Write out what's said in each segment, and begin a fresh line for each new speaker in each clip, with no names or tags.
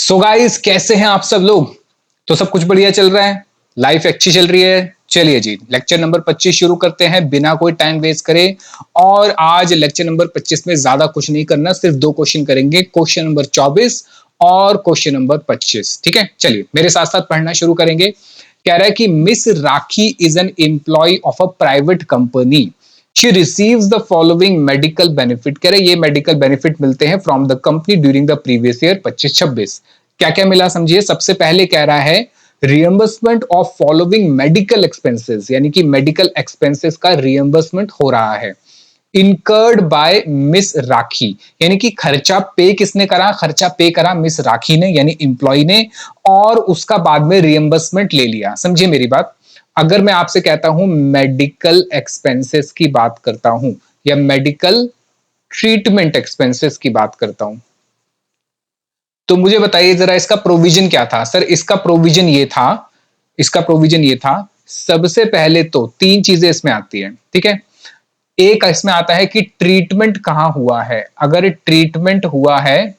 So guys, कैसे हैं आप सब लोग। तो सब कुछ बढ़िया चल रहा है, लाइफ अच्छी चल रही है। चलिए जी, लेक्चर नंबर 25 शुरू करते हैं बिना कोई टाइम वेस्ट करे। और आज लेक्चर नंबर 25 में ज्यादा कुछ नहीं करना, सिर्फ दो क्वेश्चन करेंगे, क्वेश्चन नंबर 24 और क्वेश्चन नंबर 25। ठीक है, चलिए मेरे साथ साथ पढ़ना शुरू करेंगे। कह रहा है कि Miss Rakhi is an employee of a private company. She receives the following medical benefit. कह रहे ये मेडिकल बेनिफिट मिलते हैं from the company during the previous year 25-26। क्या क्या मिला समझिए। सबसे पहले कह रहा है reimbursement of following medical expenses, यानी कि मेडिकल एक्सपेंसेस का रियम्बर्समेंट हो रहा है। इनकर्ड बाय मिस राखी, यानी कि खर्चा पे किसने करा, खर्चा पे करा मिस राखी ने यानी इंप्लॉय ने, और उसका बाद में रियम्बर्समेंट ले लिया। समझिए मेरी बात। अगर मैं आपसे कहता हूं मेडिकल एक्सपेंसेस की बात करता हूं या मेडिकल ट्रीटमेंट एक्सपेंसेस की बात करता हूं, तो मुझे बताइए जरा इसका प्रोविजन क्या था। सर इसका प्रोविजन ये था, इसका प्रोविजन ये था, सबसे पहले तो तीन चीजें इसमें आती है। ठीक है, एक इसमें आता है कि ट्रीटमेंट कहां हुआ है। अगर ट्रीटमेंट हुआ है,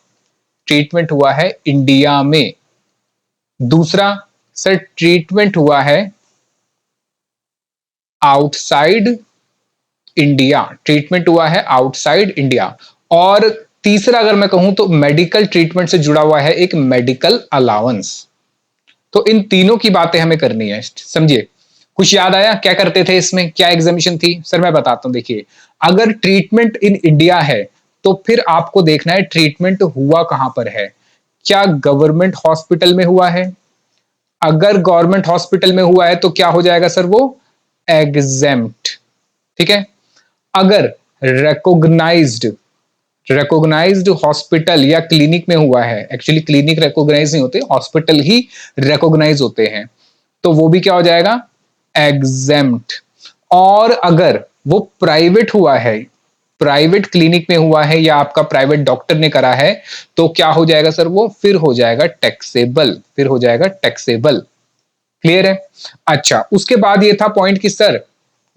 ट्रीटमेंट हुआ है इंडिया में। दूसरा, सर ट्रीटमेंट हुआ है आउटसाइड इंडिया, ट्रीटमेंट हुआ है आउटसाइड इंडिया। और तीसरा अगर मैं कहूं तो मेडिकल ट्रीटमेंट से जुड़ा हुआ है एक मेडिकल अलाउंस। तो इन तीनों की बातें हमें करनी है। समझिए, कुछ याद आया क्या करते थे इसमें, क्या एग्जामिनेशन थी। सर मैं बताता हूं, देखिए अगर ट्रीटमेंट इन इंडिया है तो फिर आपको देखना है ट्रीटमेंट हुआ कहां पर है। क्या गवर्नमेंट हॉस्पिटल में हुआ है। अगर गवर्नमेंट हॉस्पिटल में हुआ है तो क्या हो जाएगा सर, वो एग्जेम्प्ट। ठीक है, अगर रिकॉग्नाइज्ड, रिकॉग्नाइज्ड हॉस्पिटल या क्लिनिक में हुआ है, एक्चुअली क्लिनिक रिकॉग्नाइज नहीं होते, हॉस्पिटल ही रिकॉग्नाइज होते हैं, तो वो भी क्या हो जाएगा, एग्जेम्प्ट। और अगर वो प्राइवेट हुआ है, प्राइवेट क्लिनिक में हुआ है या आपका प्राइवेट डॉक्टर ने करा है, तो क्या हो जाएगा सर, वो फिर हो जाएगा टैक्सेबल, फिर हो जाएगा टैक्सेबल। क्लियर है। अच्छा, उसके बाद ये था पॉइंट कि सर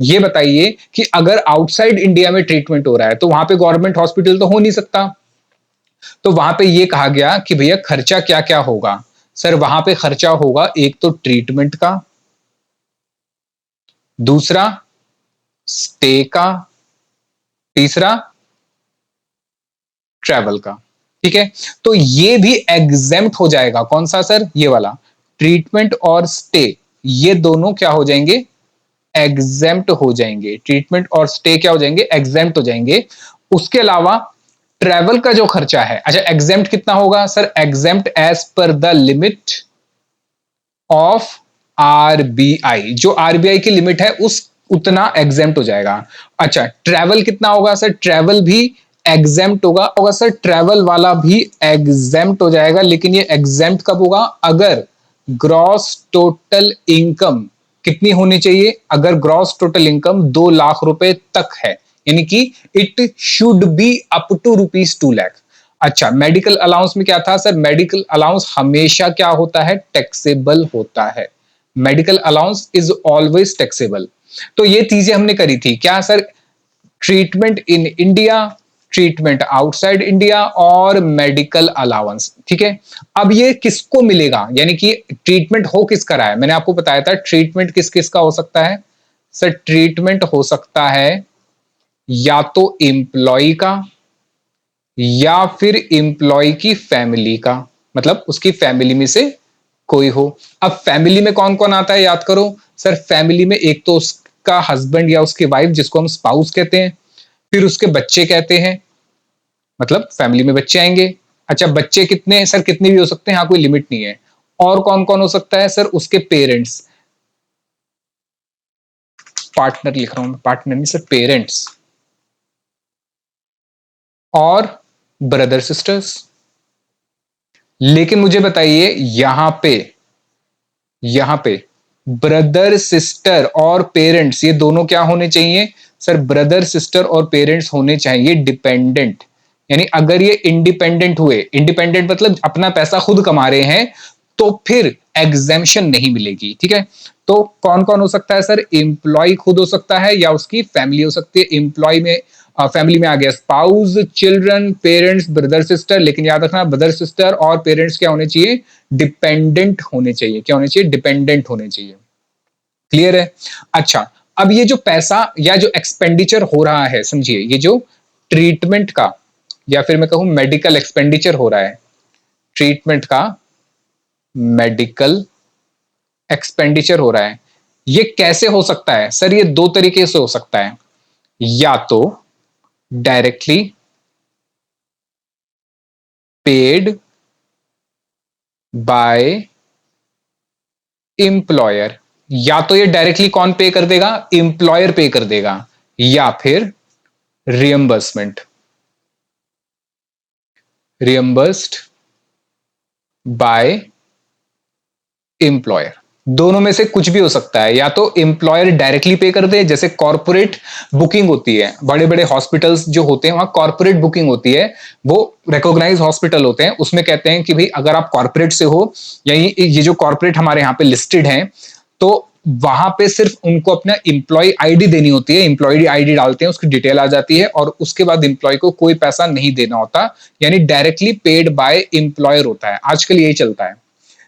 ये बताइए कि अगर आउटसाइड इंडिया में ट्रीटमेंट हो रहा है तो वहां पे गवर्नमेंट हॉस्पिटल तो हो नहीं सकता। तो वहां पे ये कहा गया कि भैया खर्चा क्या क्या होगा। सर वहां पे खर्चा होगा एक तो ट्रीटमेंट का, दूसरा स्टे का, तीसरा ट्रैवल का। ठीक है, तो ये भी एग्जेम्प्ट हो जाएगा। कौन सा सर, ये वाला ट्रीटमेंट और स्टे, ये दोनों क्या हो जाएंगे, एग्जेम्प्ट हो जाएंगे। ट्रीटमेंट और स्टे क्या हो जाएंगे, एग्जेम्प्ट हो जाएंगे। उसके अलावा ट्रैवल का जो खर्चा है, अच्छा एग्जेम्प्ट कितना होगा सर, exempt as per the limit of RBI, जो आरबीआई की लिमिट है उस उतना एग्जेम्प्ट हो जाएगा। अच्छा ट्रैवल कितना होगा सर, ट्रैवल भी एग्जेम्प्ट होगा सर, ट्रैवल वाला भी एग्जेम्प्ट हो जाएगा। लेकिन ये एग्जेम्प्ट कब होगा, अगर ग्रॉस टोटल इनकम कितनी होनी चाहिए, अगर ग्रॉस टोटल इनकम 2 लाख रुपए तक है, यानी कि it should be up to ₹2 lakh. अच्छा मेडिकल अलाउंस में क्या था सर, मेडिकल अलाउंस हमेशा क्या होता है, टैक्सेबल होता है। Medical allowance is always taxable. तो ये चीजें हमने करी थी क्या sir, treatment in India, treatment outside India और मेडिकल अलाउंस। ठीक है, अब ये किसको मिलेगा, यानी कि ट्रीटमेंट हो किसका रहा है। मैंने आपको बताया था ट्रीटमेंट किस किस का हो सकता है। सर ट्रीटमेंट हो सकता है या तो एम्प्लॉय का या फिर एम्प्लॉय की फैमिली का, मतलब उसकी फैमिली में से कोई हो। अब फैमिली में कौन कौन आता है याद करो। सर फैमिली में एक तो उसका हस्बैंड या उसकी वाइफ जिसको हम स्पाउस कहते हैं, फिर उसके बच्चे कहते हैं, मतलब फैमिली में बच्चे आएंगे। अच्छा बच्चे कितने, सर कितने भी हो सकते हैं, हाँ कोई लिमिट नहीं है। और कौन कौन हो सकता है सर, उसके पेरेंट्स, पार्टनर लिख रहा हूं, पार्टनर नहीं सर, पेरेंट्स और ब्रदर सिस्टर्स। लेकिन मुझे बताइए यहां पे ब्रदर सिस्टर और पेरेंट्स ये दोनों क्या होने चाहिए सर, ब्रदर सिस्टर और पेरेंट्स होने चाहिए डिपेंडेंट। यानी अगर ये इंडिपेंडेंट हुए, इंडिपेंडेंट मतलब अपना पैसा खुद कमा रहे हैं, तो फिर एग्जेम्पशन नहीं मिलेगी। ठीक है, तो कौन कौन हो सकता है सर, एम्प्लॉय खुद हो सकता है या उसकी फैमिली हो सकती है। एम्प्लॉय में फैमिली में आ गया spouse, children, parents, brother sister, लेकिन याद रखना ब्रदर सिस्टर और पेरेंट्स क्या होने चाहिए, डिपेंडेंट होने चाहिए, क्या होने चाहिए, डिपेंडेंट होने चाहिए। क्लियर है? अच्छा, अब ये जो पैसा या जो एक्सपेंडिचर हो रहा है, समझिए ये जो ट्रीटमेंट का या फिर मैं कहूं मेडिकल एक्सपेंडिचर हो रहा है, ट्रीटमेंट का मेडिकल एक्सपेंडिचर हो रहा है, ये कैसे हो सकता है सर? ये दो तरीके से हो सकता है, या तो डायरेक्टली पेड बाय एम्प्लॉयर, या तो ये डायरेक्टली कौन पे कर देगा, एम्प्लॉयर पे कर देगा, या फिर रियम्बर्समेंट, रियम्बर्स्ड बाय एम्प्लॉयर। दोनों में से कुछ भी हो सकता है, या तो एम्प्लॉयर डायरेक्टली पे कर दे, जैसे कॉर्पोरेट बुकिंग होती है, बड़े बड़े हॉस्पिटल्स जो होते हैं वहां कॉर्पोरेट बुकिंग होती है, वो रिकॉग्नाइज हॉस्पिटल होते हैं, उसमें कहते हैं कि भाई अगर आप कॉर्पोरेट से हो, या ये जो कॉर्पोरेट हमारे यहाँ पे लिस्टेड है, तो वहां पे सिर्फ उनको अपना इंप्लॉय आईडी देनी होती है, इंप्लॉय आईडी डालते हैं, उसकी डिटेल आ जाती है, और उसके बाद इंप्लॉय को कोई पैसा नहीं देना होता, यानी डायरेक्टली पेड बाय एम्प्लॉयर होता है, आजकल यही चलता है।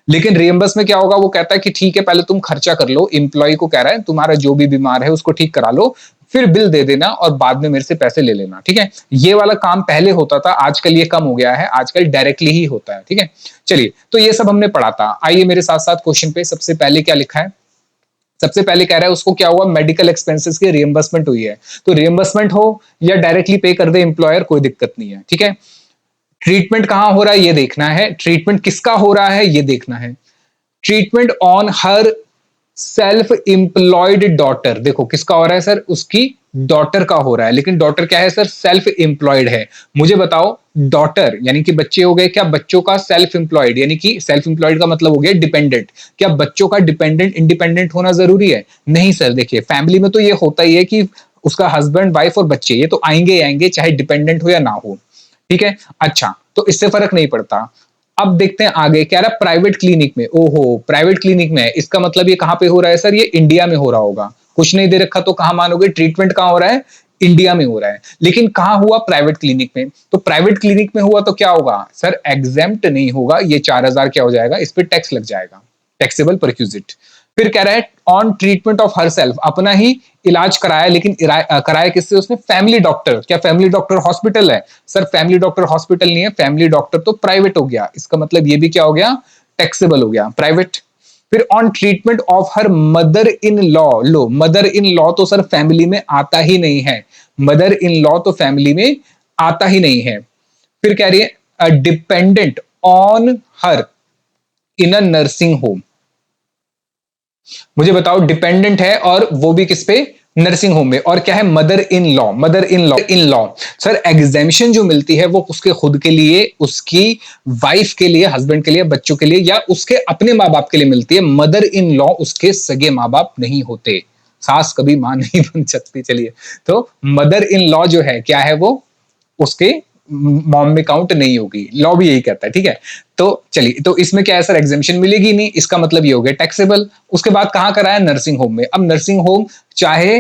लेकिन रियम्बर्स में क्या होगा, वो कहता है कि ठीक है पहले तुम खर्चा कर लो, इंप्लॉय को कह रहा है तुम्हारा जो भी बीमार है उसको ठीक करा लो, फिर बिल दे देना और बाद में मेरे से पैसे ले लेना, ठीक है। ये वाला काम पहले होता था, आजकल ये कम हो गया है, आजकल डायरेक्टली ही होता है, ठीक है। चलिए, तो ये सब हमने पढ़ा था। आइए मेरे साथ साथ क्वेश्चन पे, सबसे पहले क्या लिखा है, सबसे पहले कह रहा है उसको क्या हुआ, मेडिकल एक्सपेंसेस की रियम्बर्समेंट हुई है, तो रियम्बर्समेंट हो या डायरेक्टली पे कर दे एम्प्लॉयर, कोई दिक्कत नहीं है, ठीक है। ट्रीटमेंट कहां हो रहा है ये देखना है, ट्रीटमेंट किसका हो रहा है ये देखना है, treatment on her self employed daughter, देखो किसका हो रहा है सर, उसकी डॉटर का हो रहा है, लेकिन डॉटर क्या है सर, सेल्फ एम्प्लॉयड है। मुझे बताओ, डॉटर यानी कि बच्चे हो गए, क्या बच्चों का सेल्फ एम्प्लॉयड, यानी कि सेल्फ एम्प्लॉयड का मतलब हो गया डिपेंडेंट, क्या बच्चों का डिपेंडेंट इंडिपेंडेंट होना जरूरी है? नहीं सर, देखिए फैमिली में तो ये होता ही है कि उसका हस्बैंड वाइफ और बच्चे ये तो आएंगे आएंगे, चाहे डिपेंडेंट हो या ना हो, ठीक है। अच्छा, तो इससे फर्क नहीं पड़ता। अब देखते हैं आगे, कह रहा प्राइवेट क्लिनिक में, ओहो प्राइवेट क्लिनिक में है, इसका मतलब ये कहां पे हो रहा है सर, ये इंडिया में हो रहा होगा, कुछ नहीं दे रखा तो कहां मानोगे, ट्रीटमेंट कहां हो रहा है, इंडिया में हो रहा है, लेकिन कहां हुआ, प्राइवेट क्लिनिक में, तो प्राइवेट क्लिनिक में हुआ तो क्या होगा सर, एग्जेम्प्ट नहीं होगा, ये 4,000 क्या हो जाएगा, इस पर टैक्स लग जाएगा, टैक्सेबल परक्यूजिट। फिर कह रहा है on treatment of her self, अपना ही इलाज कराया, लेकिन कराया किससे, उसने फैमिली डॉक्टर, क्या फैमिली डॉक्टर हॉस्पिटल है सर, फैमिली डॉक्टर हॉस्पिटल नहीं है, फैमिली डॉक्टर तो प्राइवेट हो गया, इसका मतलब ये भी क्या हो गया, टैक्सेबल हो गया, प्राइवेट। फिर on treatment of her mother in law, low mother in law तो सर फैमिली में आता ही नहीं है, मदर इन लॉ तो फैमिली में आता ही नहीं है। फिर कह रही है dependent on her in a nursing home, मुझे बताओ डिपेंडेंट है और वो भी किस पे, नर्सिंग होम में, और क्या है, mother in law, mother in law, in law sir exemption जो मिलती है वो उसके खुद के लिए, उसकी वाइफ के लिए, हस्बैंड के लिए, बच्चों के लिए, या उसके अपने माँ बाप के लिए मिलती है, मदर इन लॉ उसके सगे माँ बाप नहीं होते, सास कभी मां नहीं बन सकती। चलिए, तो मदर इन लॉ जो है क्या है, वो उसके मॉम में काउंट नहीं होगी, लॉ भी यही कहता है, ठीक है। तो चलिए, तो इसमें क्या है सर, एग्जेम्पशन मिलेगी नहीं, इसका मतलब ये हो गया टैक्सेबल। उसके बाद कहां कराया, नर्सिंग होम में। अब नर्सिंग होम चाहे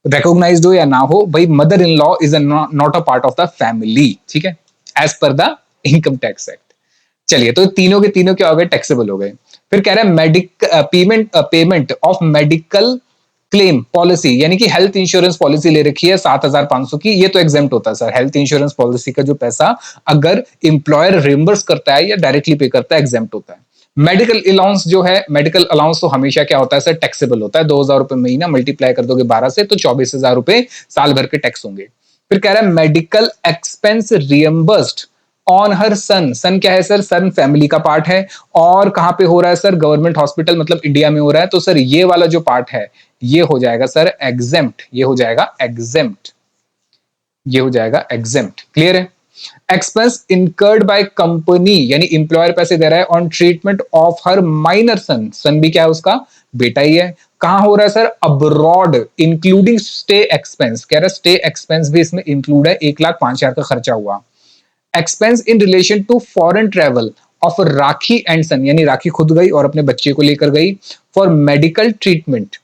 रिकॉग्नाइज्ड हो या ना हो, भाई mother in law is not a part of the family, ठीक है, as per the income tax act. चलिए, तो तीनों के तीनों क्या हो गए, टैक्सेबल हो गए। फिर कह रहा है payment of medical claim policy, यानी कि हेल्थ इंश्योरेंस पॉलिसी ले रखी है 7,500 की, ये तो एग्जेम्प्ट होता है सर, हेल्थ इंश्योरेंस पॉलिसी का जो पैसा अगर इंप्लॉयर रिम्बर्स करता है या डायरेक्टली पे करता है, एग्जेम्प्ट होता है। मेडिकल अलाउंस जो है, मेडिकल अलाउंस तो हमेशा क्या होता है सर, टैक्सेबल होता है, 2,000 रुपए महीना, मल्टीप्लाई कर दोगे 12 से तो 24,000 रुपए साल भर के टैक्स होंगे। फिर कह रहा है मेडिकल एक्सपेंस रियम्बर्स्ड ऑन हर सन, सन क्या है सर, सन फैमिली का पार्ट है, और कहां पे हो रहा है सर, गवर्नमेंट हॉस्पिटल मतलब इंडिया में हो रहा है, तो सर ये वाला जो पार्ट है ये हो जाएगा सर एग्जेम्प्ट, ये हो जाएगा एग्जेम्प्ट, ये हो जाएगा एग्जेम्प्ट। क्लियर है? एक्सपेंस इनकर्ड बाय कंपनी, यानी इंप्लॉयर पैसे दे रहा है on treatment of her minor son, son भी क्या है उसका बेटा ही है, कहां हो रहा है sir, abroad, including stay expense, कह रहा है स्टे एक्सपेंस भी इसमें इंक्लूड है, 1,05,000 का खर्चा हुआ। Expense in relation to foreign travel of Rakhi and son, यानी राखी खुद गई और अपने बच्चे को लेकर गई for medical treatment,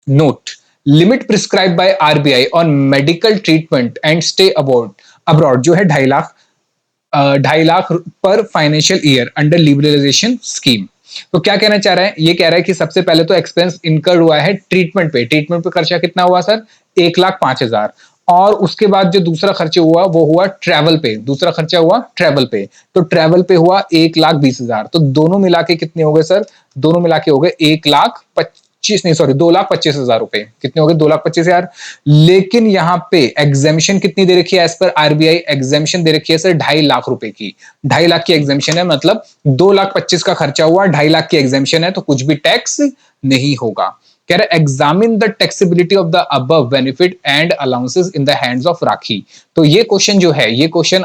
note limit prescribe by RBI on medical treatment and stay abroad abroad जो है 2.5 lakh per financial year under liberalisation scheme. तो क्या कहना चाह रहा है, ये कह रहा है कि सबसे पहले तो एक्सपेंस इनकर हुआ है ट्रीटमेंट पे खर्चा कितना हुआ सर, 1,05,000। और उसके बाद जो दूसरा खर्चा हुआ वो हुआ ट्रैवल पे, दूसरा खर्चा हुआ ट्रैवल पे, तो ट्रैवल पे हुआ 1,20,000। तो दोनों मिला के कितने हो गए सर, दोनों मिला के हो गए 1,25,000 नहीं सॉरी 2,25,000 रुपए। कितने हो गए, 2,25,000। लेकिन यहाँ पे एग्जेम्पशन कितनी दे रखी है एज पर आरबीआई, एग्जेम्पशन दे रखी है सर 2.5 लाख रुपए की। 2.5 लाख की एग्जेम्पशन है, मतलब 2,25,000 का खर्चा हुआ, 2.5 लाख की एग्जेम्पशन है, तो कुछ भी टैक्स नहीं होगा। कह रहा है examine the taxability of the above benefit and allowances in the hands of Rakhi. तो ये क्वेश्चन जो है, ये क्वेश्चन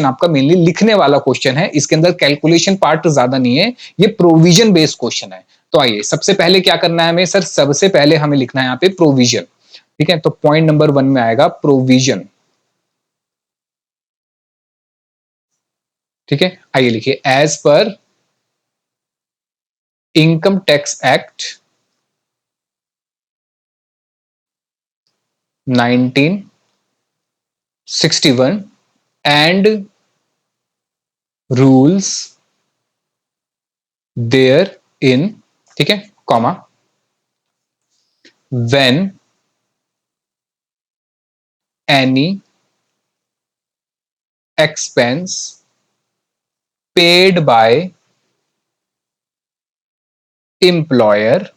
आपका मेनली लिखने वाला क्वेश्चन है, इसके अंदर कैलकुलेशन पार्ट ज्यादा नहीं है, ये प्रोविजन बेस्ड क्वेश्चन है। तो आइए सबसे पहले क्या करना है हमें सर, सबसे पहले हमें लिखना है यहाँ पे प्रोविजन। ठीक है, तो पॉइंट नंबर 1 में आएगा प्रोविजन। ठीक है, आइए लिखिए as per income tax act 1961 and rules therein, ठीक है, comma, when any expense paid by employer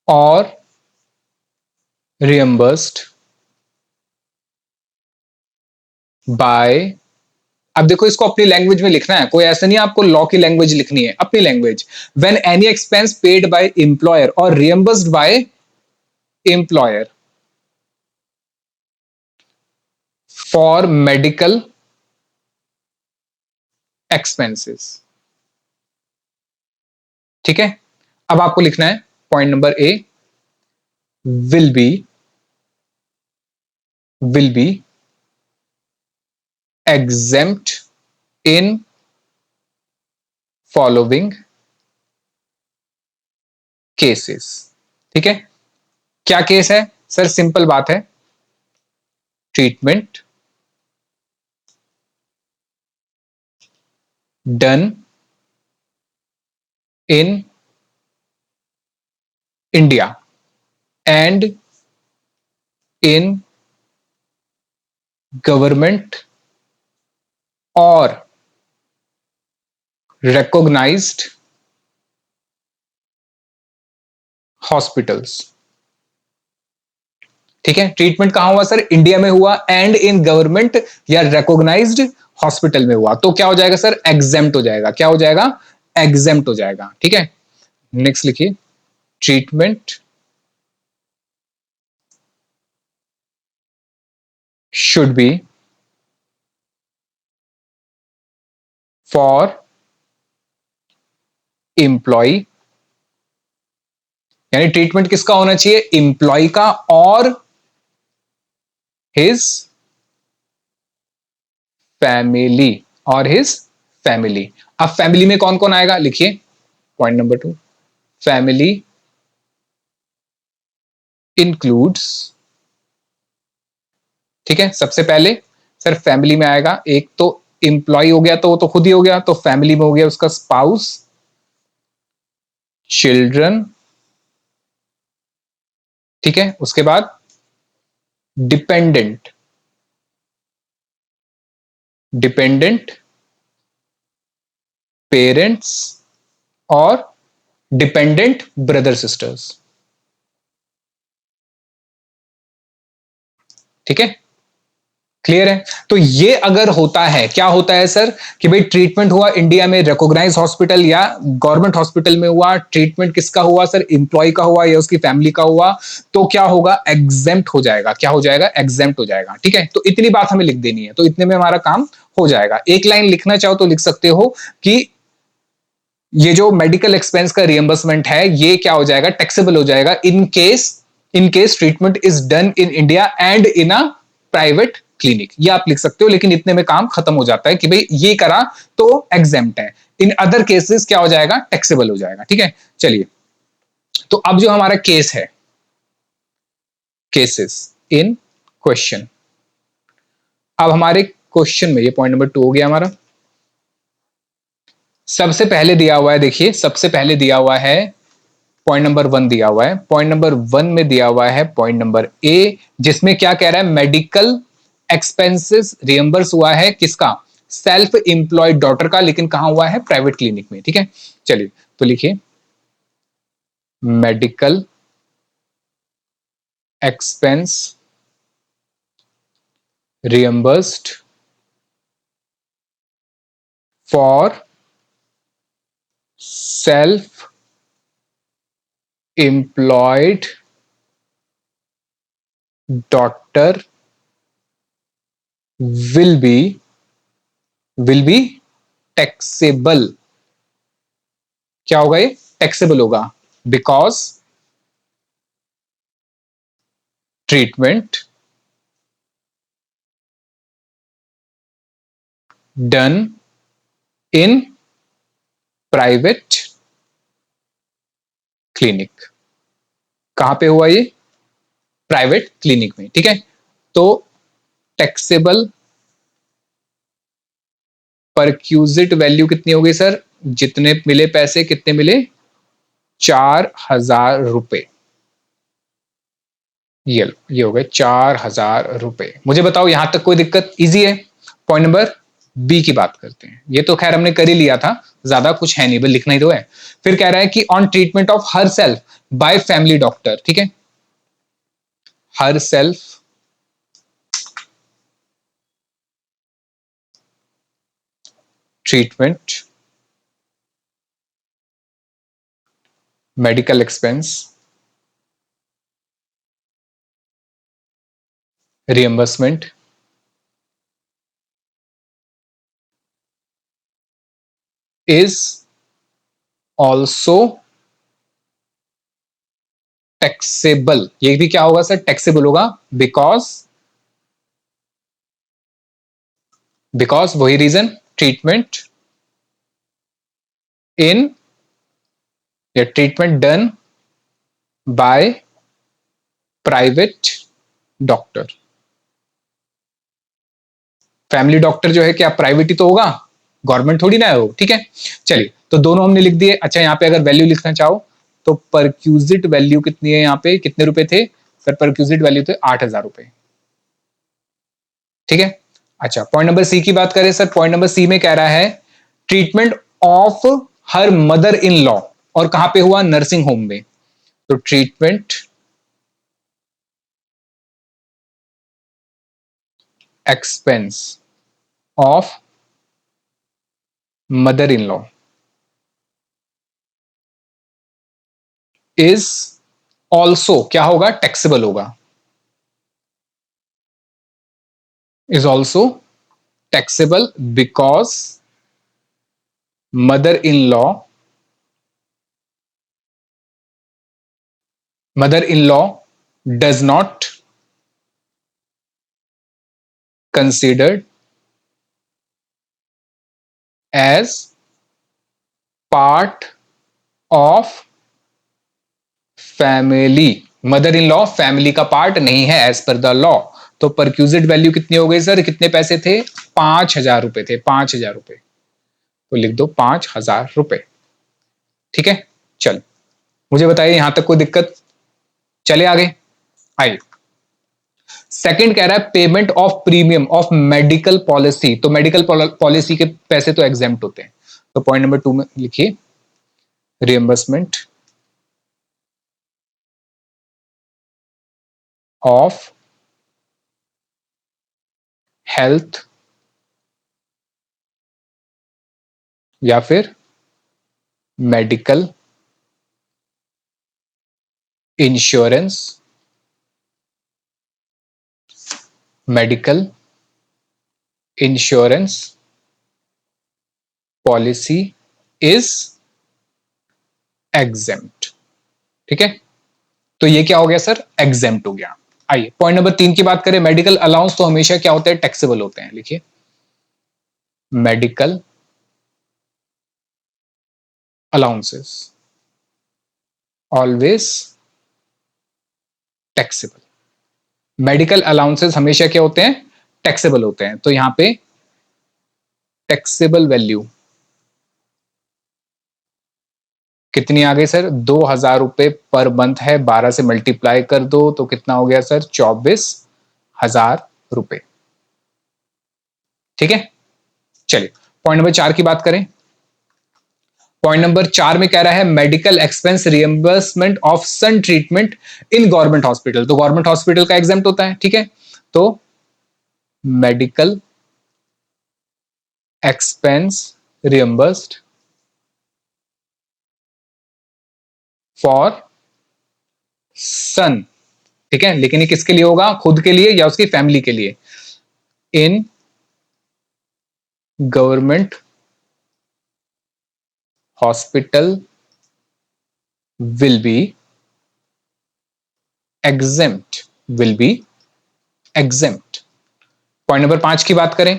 और reimbursed by, अब देखो इसको अपनी लैंग्वेज में लिखना है, कोई ऐसा नहीं आपको लॉ की लैंग्वेज लिखनी है, अपनी language. When any expense paid by employer और reimbursed by employer for medical expenses. ठीक है, अब आपको लिखना है point number A, will be exempt in following cases। ठीक है, क्या केस है सर, सिंपल बात है, treatment done in India and in government और recognized हॉस्पिटल्स। ठीक है, ट्रीटमेंट कहां हुआ सर, इंडिया में हुआ, एंड इन गवर्नमेंट या रिकॉग्नाइज्ड हॉस्पिटल में हुआ, तो क्या हो जाएगा सर, एग्जेम्प्ट हो जाएगा। क्या हो जाएगा, एग्जेम्प्ट हो जाएगा। ठीक है, नेक्स्ट लिखिए, treatment should be for employee, यानी ट्रीटमेंट किसका होना चाहिए, एम्प्लॉय का और हिज फैमिली, और हिज फैमिली। अब फैमिली में कौन कौन आएगा, लिखिए पॉइंट नंबर 2, फैमिली इंक्लूड्स, ठीक है, सबसे पहले सर फैमिली में आएगा, एक तो एम्प्लॉय हो गया तो वो तो खुद ही हो गया, तो फैमिली में हो गया उसका स्पाउस, चिल्ड्रन, ठीक है, उसके बाद डिपेंडेंट, पेरेंट्स और डिपेंडेंट ब्रदर सिस्टर्स। ठीक है, क्लियर है। तो ये अगर होता है, क्या होता है सर कि भाई ट्रीटमेंट हुआ इंडिया में रिकॉग्नाइज हॉस्पिटल या गवर्नमेंट हॉस्पिटल में हुआ, ट्रीटमेंट किसका हुआ सर, एम्प्लॉय का हुआ या उसकी फैमिली का हुआ, तो क्या होगा, एग्जेम्प्ट हो जाएगा। क्या हो जाएगा, एग्जेम्प्ट हो जाएगा। ठीक है, तो इतनी बात हमें लिख देनी है, तो इतने में हमारा काम हो जाएगा। एक लाइन लिखना चाहो तो लिख सकते हो कि ये जो मेडिकल एक्सपेंस का रियम्बर्समेंट है ये क्या हो जाएगा, टैक्सेबल हो जाएगा in case treatment is done in India and in a private clinic. ये आप लिख सकते हो, लेकिन इतने में काम खत्म हो जाता है कि भाई ये करा तो एग्जेम्प्ट है। इन अदर केसेस क्या हो जाएगा, टैक्सेबल हो जाएगा। ठीक है, चलिए, तो अब जो हमारा केस है, केसेस इन क्वेश्चन, अब हमारे क्वेश्चन में ये पॉइंट नंबर 2 हो गया हमारा। सबसे पहले दिया हुआ है, देखिए सबसे पहले दिया हुआ है पॉइंट नंबर 1 दिया हुआ है। पॉइंट नंबर 1 में दिया हुआ है पॉइंट नंबर ए, जिसमें क्या कह रहा है, मेडिकल एक्सपेंसेस रियम्बर्स हुआ है किसका, सेल्फ एम्प्लॉयड डॉक्टर का, लेकिन कहां हुआ है, प्राइवेट क्लिनिक में। ठीक है, चलिए तो लिखिए medical expense reimbursed for self employed doctor will be will be taxable. क्या होगा ये, टैक्सेबल होगा, because treatment done in private clinic. कहां पे हुआ ये, प्राइवेट क्लिनिक में। ठीक है, तो टैक्सेबल परक्यूजिट वैल्यू कितनी हो गई सर, जितने मिले पैसे, कितने मिले, 4,000 रुपए। ये हो गए 4,000 रुपए। मुझे बताओ यहां तक कोई दिक्कत, इजी है। पॉइंट नंबर बी की बात करते हैं, ये तो खैर हमने कर ही लिया था, ज्यादा कुछ है नहीं, बस लिखना ही तो है। फिर कह रहा है कि on treatment of herself by family doctor. ठीक है, herself treatment medical expense reimbursement is also taxable. ये भी क्या होगा सर, टैक्सेबल होगा, बिकॉज वही रीजन, ट्रीटमेंट इन या treatment done by private doctor. Family doctor जो है क्या प्राइवेट ही तो होगा, गवर्नमेंट थोड़ी ना है वो। ठीक है, चलिए तो दोनों हमने लिख दिए। अच्छा, यहाँ पे अगर वैल्यू लिखना चाहो तो परक्यूजिट वैल्यू कितनी है, यहाँ पे कितने रुपए थे सर, परक्यूजिट वैल्यू थे 8,000 रुपए। ठीक है, अच्छा पॉइंट नंबर सी की बात करें सर, पॉइंट नंबर सी में कह रहा है treatment of her mother in law, और कहां पे हुआ, नर्सिंग होम में। तो treatment expense of mother in law is also क्या होगा, टैक्सेबल होगा, is also taxable because mother-in-law does not considered as part of family। Mother in law family का पार्ट नहीं है एज पर द लॉ। तो perquisite value कितनी हो गई सर, कितने पैसे थे, 5,000 रुपए थे, 5,000 रुपए। तो लिख दो 5,000 रुपए। ठीक है, चल मुझे बताइए यहां तक कोई दिक्कत, चले आगे। आइए, सेकंड कह रहा है payment of premium of medical policy. तो मेडिकल पॉलिसी के पैसे तो एग्जेम्प्ट होते हैं। तो पॉइंट नंबर 2 में लिखिए रियम्बर्समेंट ऑफ हेल्थ या फिर medical insurance, medical insurance policy is exempt. ठीक है, तो ये क्या हो गया सर, एग्जेम्प्ट हो गया। आइए पॉइंट नंबर 3 की बात करें, मेडिकल अलाउंस तो हमेशा क्या होते हैं, टैक्सेबल होते हैं। लिखिए medical allowances always taxable. Medical allowances हमेशा क्या होते हैं? टैक्सेबल होते हैं। तो यहां पे टैक्सेबल वैल्यू कितनी आ गई सर? 2,000 रुपए पर मंथ है, 12 से मल्टीप्लाई कर दो तो कितना हो गया सर? 24,000 रुपए। ठीक है, चलिए पॉइंट नंबर 4 की बात करें। पॉइंट नंबर 4 में कह रहा है medical expense reimbursement of son treatment in government hospital. तो गवर्नमेंट हॉस्पिटल का एग्जाम्प्ट होता है। ठीक है, तो medical expense reimbursed for son. ठीक है, लेकिन ये किसके लिए होगा? खुद के लिए या उसकी फैमिली के लिए? इन government hospital will be exempt, will be exempt. Point number 5 की बात करें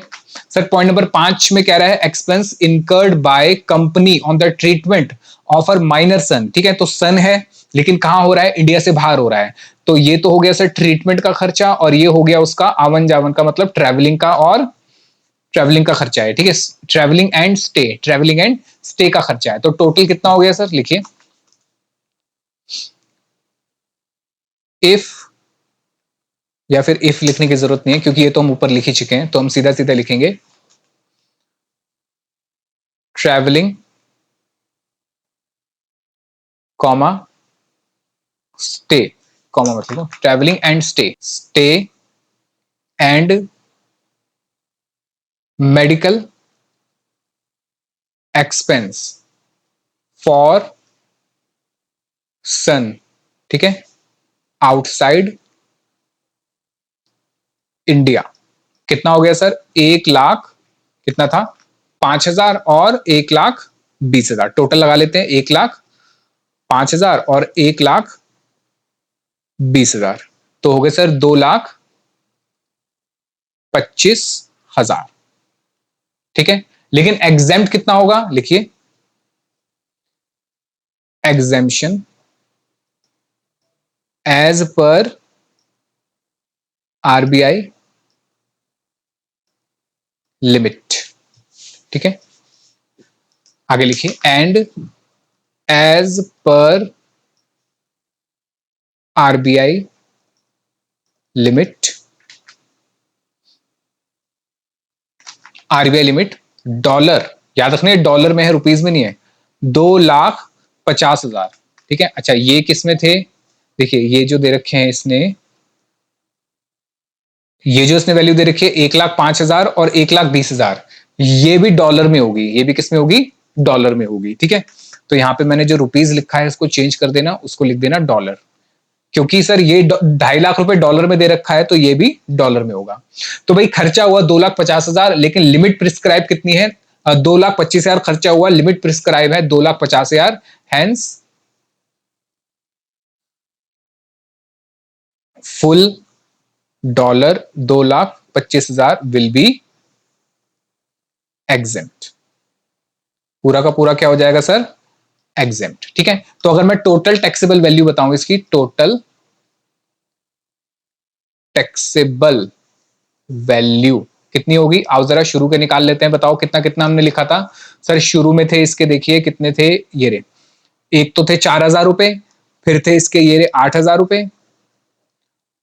सर। पॉइंट नंबर 5 में कह रहा है expense incurred by company on the treatment of her minor son. ठीक है, तो सन है लेकिन कहां हो रहा है? इंडिया से बाहर हो रहा है। तो ये तो हो गया सर ट्रीटमेंट का खर्चा, और ये हो गया उसका आवन जावन का, मतलब ट्रैवलिंग का, और ट्रैवलिंग का खर्चा है। ठीक है, travelling and stay, travelling and stay का खर्चा है। तो टोटल कितना हो गया सर? लिखिए, इफ, या फिर इफ लिखने की जरूरत नहीं है क्योंकि ये तो हम ऊपर लिख ही चुके हैं, तो हम सीधा सीधा लिखेंगे ट्रैवलिंग कॉमा स्टे, कॉमा मतलब travelling and stay, stay and medical expense for son. ठीक है, आउटसाइड इंडिया। कितना हो गया सर? 1,00,000, कितना था? 5,000 और 1,20,000, टोटल लगा लेते हैं। 1,05,000 और 1,20,000, तो हो गए सर 2,25,000। ठीक है, लेकिन एग्जेम्प्ट कितना होगा? लिखिए, exemption as per RBI limit. ठीक है, आगे लिखिए, and as per RBI limit, RBI limit dollar, याद रखना डॉलर में है, रुपीज में नहीं है। 2,50,000। ठीक है, अच्छा ये किस में थे? देखिए ये जो दे रखे हैं इसने, ये जो इसने वैल्यू दे रखी है 1,05,000 और 1,20,000, ये भी डॉलर में होगी, ये भी किस में होगी? डॉलर में होगी। ठीक है, तो यहां पे मैंने जो रुपीज लिखा है इसको चेंज कर देना, उसको लिख देना डॉलर, क्योंकि सर ये 2,50,000 रुपए डॉलर में दे रखा है तो ये भी डॉलर में होगा। तो भाई खर्चा हुआ 2,50,000, लेकिन लिमिट प्रिस्क्राइब कितनी है? 2,25,000 खर्चा हुआ, लिमिट प्रिस्क्राइब है 2,50,000, hence full dollar 2,25,000 will be exempt. पूरा का पूरा क्या हो जाएगा सर? एग्जेम्प्ट। ठीक है, तो अगर मैं टोटल टैक्सेबल वैल्यू बताऊं इसकी, टोटल टैक्सेबल वैल्यू कितनी होगी? आओ जरा शुरू के निकाल लेते हैं, बताओ कितना कितना हमने लिखा था सर? शुरू में थे इसके, देखिए कितने थे ये रे, एक तो थे 4,000 रुपए, फिर थे इसके ये रे 8,000 रुपए,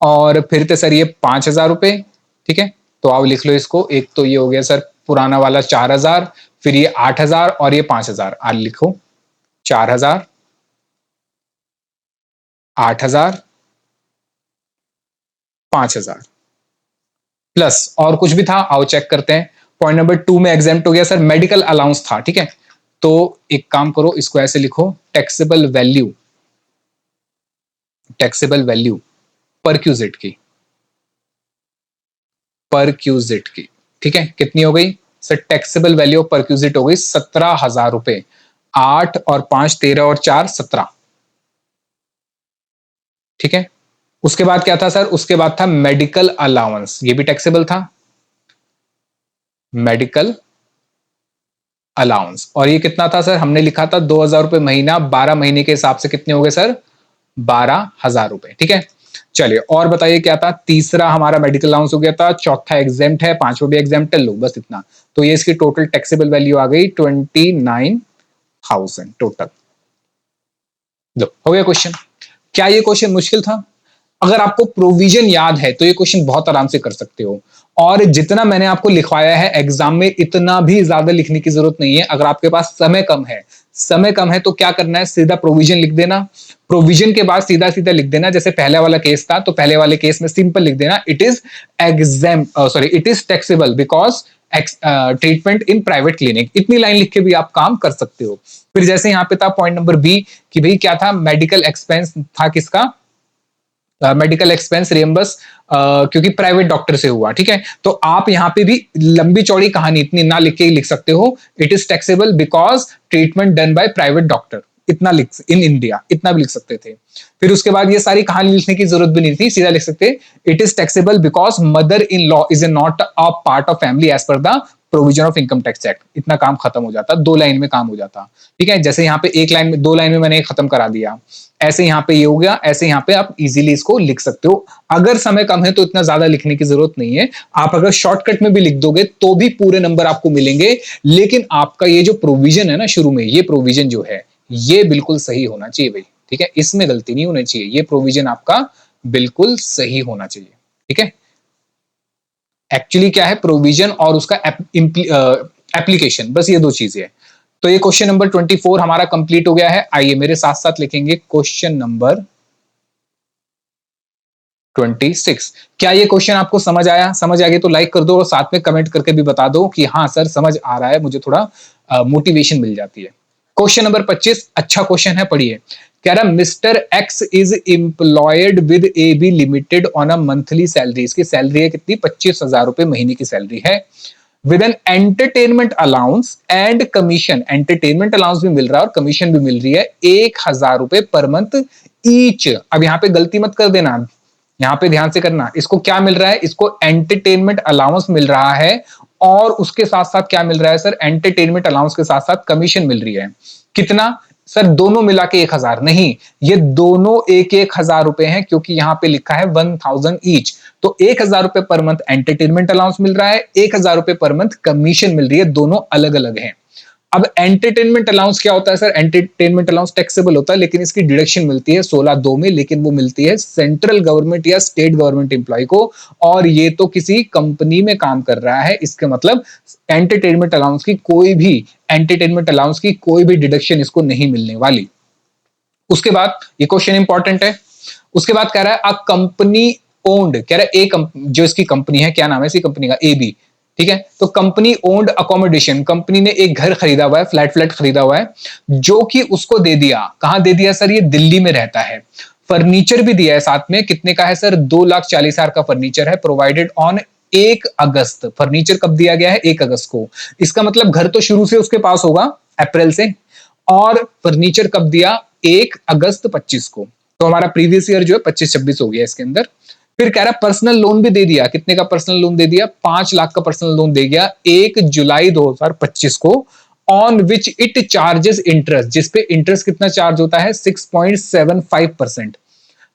और फिर थे सर ये 5,000 रुपए। ठीक है, तो आओ लिख लो इसको, एक तो ये हो गया सर पुराना वाला 4,000, फिर ये 8,000 और ये 5,000। आज लिखो 4,000, 8,000, 5,000 प्लस और कुछ भी था, आओ चेक करते हैं। पॉइंट नंबर 2 में एग्जेम्प्ट हो गया सर, मेडिकल अलाउंस था। ठीक है, तो एक काम करो, इसको ऐसे लिखो, taxable value, taxable value perquisite की, परक्यूजिट की। ठीक है, कितनी हो गई sir? Taxable value of perquisite हो गई 17,000 रुपए। 8 और 5 13 और 4 17। ठीक है, उसके बाद क्या था सर? उसके बाद था मेडिकल अलाउंस, ये भी टैक्सेबल था, मेडिकल अलाउंस। और ये कितना था सर, हमने लिखा था 2,000 रुपए महीना, 12 महीने के हिसाब से कितने हो गए सर, 12,000 रुपए। ठीक है, चलिए और बताइए क्या था। तीसरा हमारा मेडिकल अलाउंस हो गया था, चौथा एग्जेम्प्ट है, पांचवा भी एग्जेम्प्ट है, लो बस इतना। तो ये इसकी टोटल टैक्सेबल वैल्यू आ गई 29,000 टोटल। लो हो गया क्वेश्चन। क्या ये क्वेश्चन मुश्किल था? अगर आपको प्रोविजन याद है तो ये क्वेश्चन बहुत आराम से कर सकते हो। और जितना मैंने आपको लिखवाया है एग्जाम में, इतना भी ज्यादा लिखने की जरूरत नहीं है। अगर आपके पास समय कम है, समय कम है तो क्या करना है, सीधा प्रोविजन लिख देना। प्रोविजन के बाद सीधा सीधा लिख देना, जैसे पहले वाला केस था तो पहले वाले केस में सिंपल लिख देना, it is exam sorry it is taxable because treatment in private clinic. इतनी लाइन लिख के भी आप काम कर सकते हो। फिर जैसे यहां पे था पॉइंट नंबर बी कि भाई क्या था, मेडिकल एक्सपेंस था किसका, मेडिकल एक्सपेंस रियम्बर्स क्योंकि प्राइवेट डॉक्टर से हुआ। ठीक है, तो आप यहां पे भी लंबी चौड़ी कहानी इतनी ना लिख के ही लिख सकते हो, it is taxable because treatment done by private doctor, इतना लिख इन इंडिया, इतना भी लिख सकते थे। फिर उसके बाद ये सारी कहानी लिखने की जरूरत भी नहीं थी, सीधा लिख सकते it is taxable because mother in law is a not a part of family as per the provision of income tax act. इतना काम खत्म हो जाता, दो लाइन में काम हो जाता। ठीक है, जैसे यहाँ पे एक लाइन में, दो लाइन में मैंने खत्म करा दिया, ऐसे यहाँ पे ये हो गया, ऐसे यहाँ पे आप इजीली इसको लिख सकते हो। अगर समय कम है तो इतना ज्यादा लिखने की जरूरत नहीं है, आप अगर शॉर्टकट में भी लिख दोगे तो भी पूरे नंबर आपको मिलेंगे। लेकिन आपका ये जो प्रोविजन है ना शुरू में, ये प्रोविजन जो है ये बिल्कुल सही होना चाहिए भाई। ठीक है, इसमें गलती नहीं होनी चाहिए, ये प्रोविजन आपका बिल्कुल सही होना चाहिए। ठीक है, एक्चुअली क्या है, प्रोविजन और उसका एप्लीकेशन, बस ये दो चीजें हैं। तो ये क्वेश्चन नंबर 24 हमारा कंप्लीट हो गया है। आइए मेरे साथ साथ लिखेंगे क्वेश्चन नंबर 26। क्या ये क्वेश्चन आपको समझ आया? समझ आ गया तो लाइक कर दो और साथ में कमेंट करके भी बता दो कि हाँ सर समझ आ रहा है, मुझे थोड़ा मोटिवेशन मिल जाती है। क्वेश्चन नंबर 25 अच्छा क्वेश्चन है, पढ़िए। कह रहा Mister X is employed with A B limited on a monthly salary. इसकी सैलरी है कितनी, 25,000 रुपए महीने की सैलरी है, with an entertainment allowance and commission. Entertainment allowance भी मिल रहा है और कमीशन भी मिल रही है 1,000 रुपए पर मंथ ईच। अब यहाँ पे गलती मत कर देना, यहाँ पे ध्यान से करना, इसको क्या मिल रहा है, इसको एंटरटेनमेंट अलाउंस मिल रहा है और उसके साथ साथ क्या मिल रहा है सर, एंटरटेनमेंट अलाउंस के साथ साथ कमीशन मिल रही है। कितना सर, दोनों मिला के 1,000 नहीं, ये दोनों एक 1,000 रुपए हैं क्योंकि यहाँ पे लिखा है 1,000 ईच। तो 1,000 रुपए पर मंथ एंटरटेनमेंट अलाउंस मिल रहा है, 1,000 रुपए पर मंथ कमीशन मिल रही है, दोनों अलग अलग हैं। अब एंटरटेनमेंट अलाउंस क्या होता है सर, एंटरटेनमेंट अलाउंस टैक्सेबल होता है लेकिन इसकी डिडक्शन मिलती है 16(2) में, लेकिन वो मिलती है सेंट्रल गवर्नमेंट या स्टेट गवर्नमेंट एम्प्लॉय को, और ये तो किसी कंपनी में काम कर रहा है। इसका मतलब एंटरटेनमेंट अलाउंस की कोई भी डिडक्शन इसको नहीं मिलने वाली। उसके बाद ये क्वेश्चन इंपॉर्टेंट है, उसके बाद कह रहा है अ कंपनी ओन्ड, कह रहा है जो इसकी कंपनी है, क्या नाम है इसकी कंपनी का, एबी। ठीक है, तो कंपनी ओन्ड अकोमोडेशन, कंपनी ने एक घर खरीदा हुआ है, फ्लैट खरीदा हुआ है, जो कि उसको दे दिया। कहां दे दिया सर, ये दिल्ली में रहता है। फर्नीचर भी दिया है साथ में, कितने का है सर, 2,40,000 का फर्नीचर है, प्रोवाइडेड ऑन 1 अगस्त। फर्नीचर कब दिया गया है, 1 अगस्त को। इसका मतलब घर तो शुरू से उसके पास होगा अप्रैल से, और फर्नीचर कब दिया, 1 अगस्त 25 को। तो हमारा प्रीवियस ईयर जो है 25-26 हो गया इसके अंदर। फिर कह रहा है पर्सनल लोन भी दे दिया, कितने का पर्सनल लोन दे दिया, 5 लाख का पर्सनल लोन दे गया 1 जुलाई 2025 को, on which it charges interest, जिसपे इंटरेस्ट कितना चार्ज होता है, 6.75%।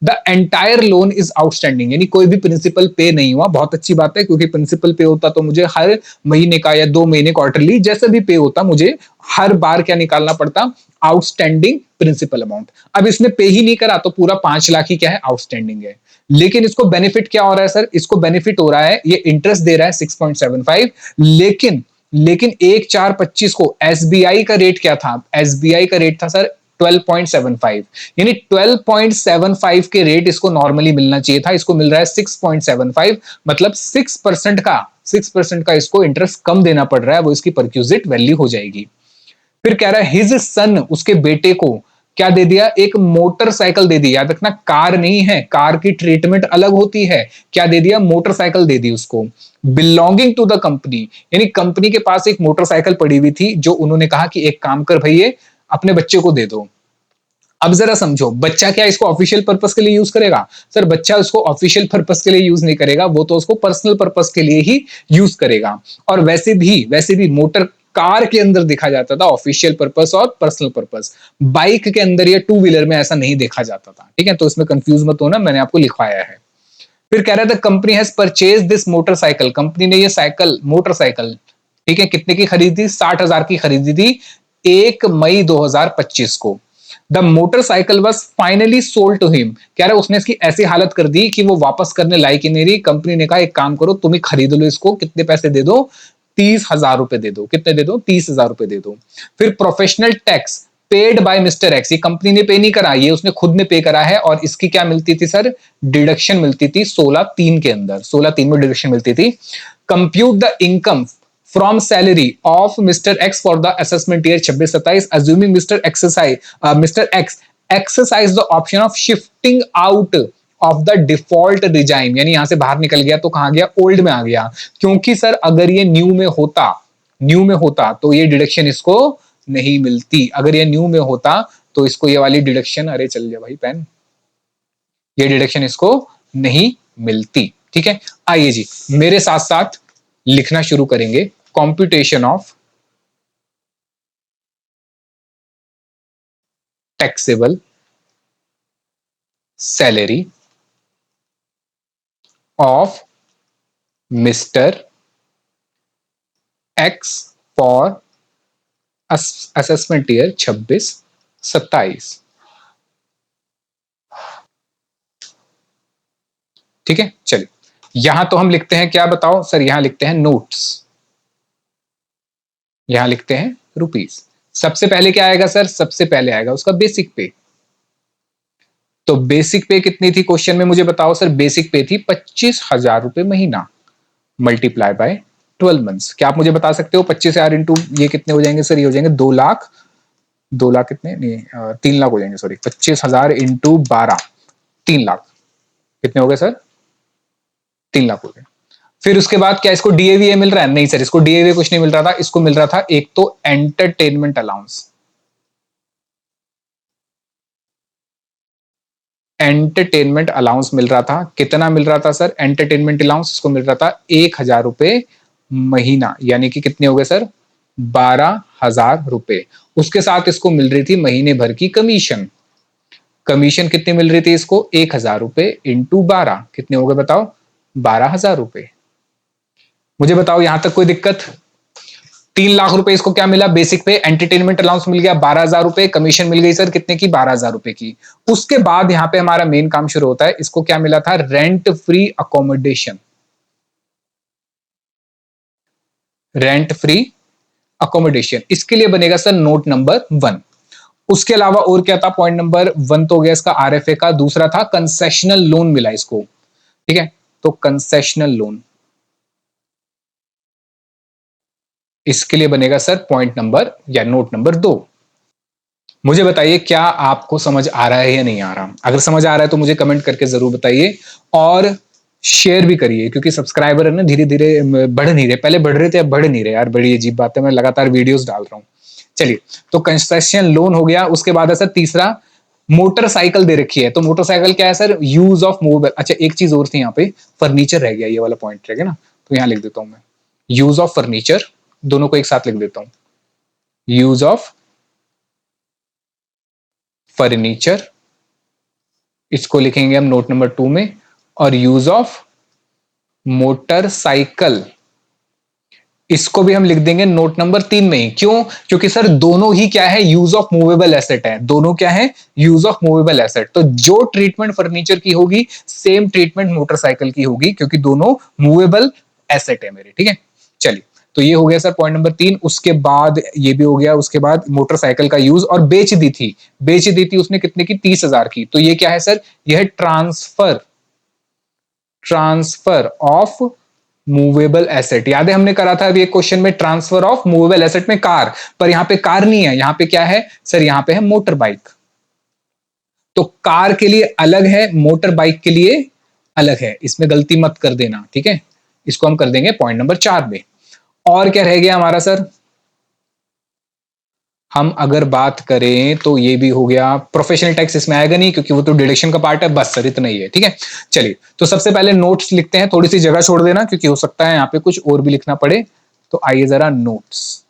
The entire loan is outstanding, यानी कोई भी प्रिंसिपल पे नहीं हुआ। बहुत अच्छी बात है, क्योंकि प्रिंसिपल पे होता तो मुझे हर महीने का या 2 महीने क्वार्टरली जैसे भी पे होता, मुझे हर बार क्या निकालना पड़ता, आउटस्टैंडिंग प्रिंसिपल अमाउंट। अब इसने पे ही नहीं करा तो पूरा 5 लाख ही क्या है, आउटस्टैंडिंग है। लेकिन इसको बेनिफिट क्या हो रहा है सर, इसको बेनिफिट हो रहा है, ये इंटरेस्ट दे रहा है 6.75, लेकिन 1/4/25 को एसबीआई का रेट क्या था, एसबीआई का रेट था सर 12.75, यानी 12.75 के रेट इसको नॉर्मली मिलना चाहिए था, इसको मिल रहा है 6.75, मतलब 6% का इसको इंटरेस्ट कम देना पड़ रहा है, वो इसकी परक्यूजिट वैल्यू हो जाएगी। फिर कह रहा है हिज सन, उसके बेटे को क्या दे दिया, एक मोटरसाइकिल दे दी। याद रखना कार नहीं है, कार की ट्रीटमेंट अलग होती है। क्या दे दिया, मोटरसाइकिल दे दी उसको, बिलोंगिंग टू द कंपनी, यानी कंपनी के पास एक मोटरसाइकिल पड़ी हुई थी, जो उन्होंने कहा कि एक काम कर भैया अपने बच्चे को दे दो। अब जरा समझो, बच्चा क्या इसको ऑफिशियल पर्पस के लिए यूज करेगा, सर बच्चा उसको ऑफिशियल पर्पस के लिए यूज नहीं करेगा, वो तो उसको पर्सनल पर्पस के लिए ही यूज करेगा। और वैसे भी मोटर कार के अंदर देखा जाता था, ऑफिशियल पर्पस और पर्सनल पर्पस। बाइक के अंदर या टू व्हीलर में ऐसा नहीं देखा जाता था, ठीक है। तो इसमें कंफ्यूज मत होना, मैंने आपको लिखवाया है। फिर कह रहा था company has purchase this motorcycle, company ने ये साइकिल मोटरसाइकिल, ठीक है, कितने की खरीदी? 60,000 की खरीदी थी 1 मई 2025 को। The motorcycle was finally sold to him, कह रहा है उसने इसकी ऐसी हालत कर दी कि वो वापस करने लायक ही नहीं रही। कंपनी ने कहा एक काम करो, तुम ही खरीद लो इसको, कितने पैसे दे दो? 30,000 रुपए दे दो। कितने दे दो? 30,000 रुपए दे दो। फिर professional tax paid by mister x, ये कंपनी ने पे नहीं करा, ये उसने खुद ने पे करा है। और इसकी क्या मिलती थी सर? डिडक्शन मिलती थी 16(3) के अंदर, 16(3) में डिडक्शन मिलती थी। Compute the income from salary of mister x for the assessment year 26-27, assuming mister x exercise the option of shifting out of the default regime, यानी यहां से बाहर निकल गया तो कहां गया? ओल्ड में आ गया। क्योंकि सर अगर ये न्यू में होता तो ये डिडक्शन इसको नहीं मिलती। अगर ये न्यू में होता तो इसको ये वाली डिडक्शन, अरे चल जा भाई पेन, ये डिडक्शन इसको नहीं मिलती, ठीक है। आइए जी मेरे साथ साथ लिखना शुरू करेंगे। Computation of taxable salary of mister x for assessment year 26-27, ठीक है। चलिए यहां तो हम लिखते हैं क्या, बताओ सर? यहां लिखते हैं नोट्स, यहां लिखते हैं रुपीस। सबसे पहले क्या आएगा सर? सबसे पहले आएगा उसका बेसिक पे। तो बेसिक पे कितनी थी क्वेश्चन में, मुझे बताओ सर? बेसिक पे थी 25,000 रुपए महीना, मल्टीप्लाई बाय 12 मंथ्स। क्या आप मुझे बता सकते हो 25,000 इंटू ये कितने हो जाएंगे सर? ये हो जाएंगे 2 लाख, 2 लाख कितने नहीं 3 लाख हो जाएंगे, सॉरी 25,000 इंटू 12, 3 लाख। कितने हो गए सर? 3 लाख हो गए। फिर उसके बाद क्या इसको डीएवीए मिल रहा है? नहीं सर, इसको डीएवीए कुछ नहीं मिल रहा था, इसको मिल रहा था एक तो एंटरटेनमेंट अलाउंस। एंटरटेनमेंट अलाउंस मिल रहा था। कितना मिल रहा था सर एंटरटेनमेंट अलाउंस? इसको मिल रहा था 1,000 रुपए महीना, यानी कि कितने हो गए सर? 12,000 रुपए। उसके साथ इसको मिल रही थी महीने भर की कमीशन। कमीशन कितनी मिल रही थी इसको? 1,000 रुपए इंटू 12, कितने हो गए बताओ? 12,000 रुपए। मुझे बताओ यहां तक कोई दिक्कत? 3 लाख रुपए इसको क्या मिला? बेसिक पे एंटरटेनमेंट अलाउंस मिल गया 12,000 रुपए, कमीशन मिल गई सर कितने की? 12,000 रुपए की। उसके बाद यहां पे हमारा मेन काम शुरू होता है। इसको क्या मिला था? Rent free accommodation, rent free accommodation. इसके लिए बनेगा सर नोट नंबर 1। उसके अलावा और क्या था? पॉइंट नंबर 1 तो हो गया इसका आरएफए का। दूसरा था कंसेशनल लोन मिला इसको, ठीक है। तो कंसेशनल लोन, इसके लिए बनेगा सर पॉइंट नंबर या नोट नंबर 2। मुझे बताइए क्या आपको समझ आ रहा है या नहीं आ रहा? अगर समझ आ रहा है तो मुझे कमेंट करके जरूर बताइए और शेयर भी करिए, क्योंकि सब्सक्राइबर है ना धीरे धीरे बढ़ नहीं रहे। पहले बढ़ रहे थे, अब बढ़ नहीं रहे यार, बड़ी अजीब बात है। मैं लगातार वीडियोस डाल रहा हूँ। चलिए, तो कंसेशन लोन हो गया। उसके बाद है सर तीसरा, मोटरसाइकिल दे रखी है। तो मोटरसाइकिल क्या है सर? Use of movable. अच्छा एक चीज और थी यहाँ पे, फर्नीचर रह गया, ये वाला पॉइंट रह गया ना, तो यहाँ लिख देता हूं मैं यूज ऑफ फर्नीचर, दोनों को एक साथ लिख देता हूं। यूज ऑफ फर्नीचर, इसको लिखेंगे हम नोट नंबर 2 में। और यूज ऑफ मोटरसाइकिल, इसको भी हम लिख देंगे नोट नंबर 3 में ही। क्यों? क्योंकि सर दोनों ही क्या है? यूज ऑफ मूवेबल एसेट है। दोनों क्या है? Use of movable asset. तो जो ट्रीटमेंट फर्नीचर की होगी सेम ट्रीटमेंट मोटरसाइकिल की होगी, क्योंकि दोनों मूवेबल एसेट है मेरे, ठीक है। चलिए, तो ये हो गया सर पॉइंट नंबर 3। उसके बाद ये भी हो गया। उसके बाद मोटरसाइकिल का यूज, और बेच दी थी, बेच दी थी उसने कितने की? 30,000 की। तो ये क्या है सर? यह है transfer, transfer of movable asset. याद है हमने करा था अभी एक क्वेश्चन में, ट्रांसफर ऑफ मूवेबल एसेट में कार, पर यहां पे कार नहीं है, यहां पे क्या है सर? यहां पे है मोटर बाइक। तो कार के लिए अलग है, मोटर बाइक के लिए अलग है, इसमें गलती मत कर देना, ठीक है। इसको हम कर देंगे पॉइंट नंबर 4 में। और क्या रह गया हमारा सर? हम अगर बात करें तो ये भी हो गया। प्रोफेशनल टैक्स इसमें आएगा नहीं, क्योंकि वो तो डिडक्शन का पार्ट है। बस सर इतना ही है, ठीक है। चलिए, तो सबसे पहले नोट्स लिखते हैं। थोड़ी सी जगह छोड़ देना, क्योंकि हो सकता है यहाँ पे कुछ और भी लिखना पड़े। तो आइए जरा नोट्स,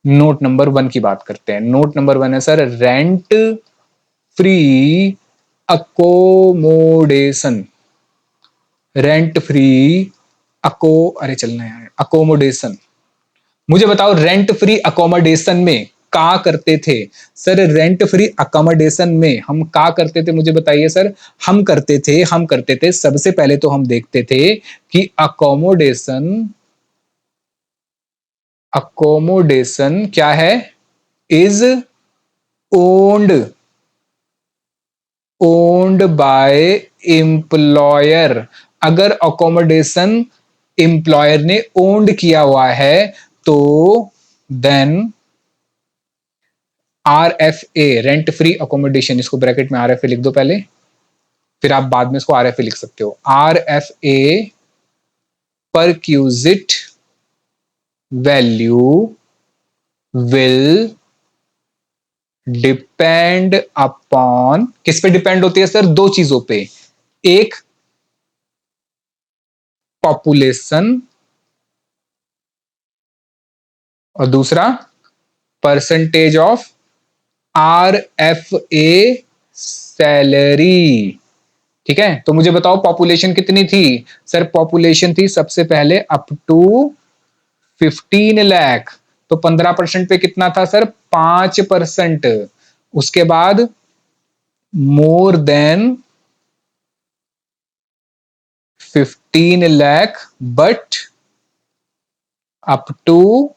नोट नंबर 1 की बात करते हैं। नोट नंबर 1 है sir rent free accommodation. Rent free अरे चलना यार, अकोमोडेशन। मुझे बताओ रेंट फ्री अकोमोडेशन में क्या करते थे सर? रेंट फ्री अकोमोडेशन में हम क्या करते थे मुझे बताइए सर। हम करते थे सबसे पहले तो हम देखते थे कि अकोमोडेशन अकोमोडेशन क्या है? Is owned owned by employer. अगर अकोमोडेशन एम्प्लॉयर ने ओन्ड किया हुआ है तो then R F A, rent free accommodation, इसको ब्रैकेट में आर एफ ए लिख दो पहले, फिर आप बाद में इसको आर एफ ए लिख सकते हो। Are F A perquisite value will depend upon, किस पे डिपेंड होती है सर? दो चीजों पे, एक पॉपुलेशन और दूसरा percentage of are F A salary. ठीक है, तो मुझे बताओ पॉपुलेशन कितनी थी सर? पॉपुलेशन थी सबसे पहले अप टू 15 लाख, तो 15% पे कितना था सर? 5%। उसके बाद more than 15 lakh but up to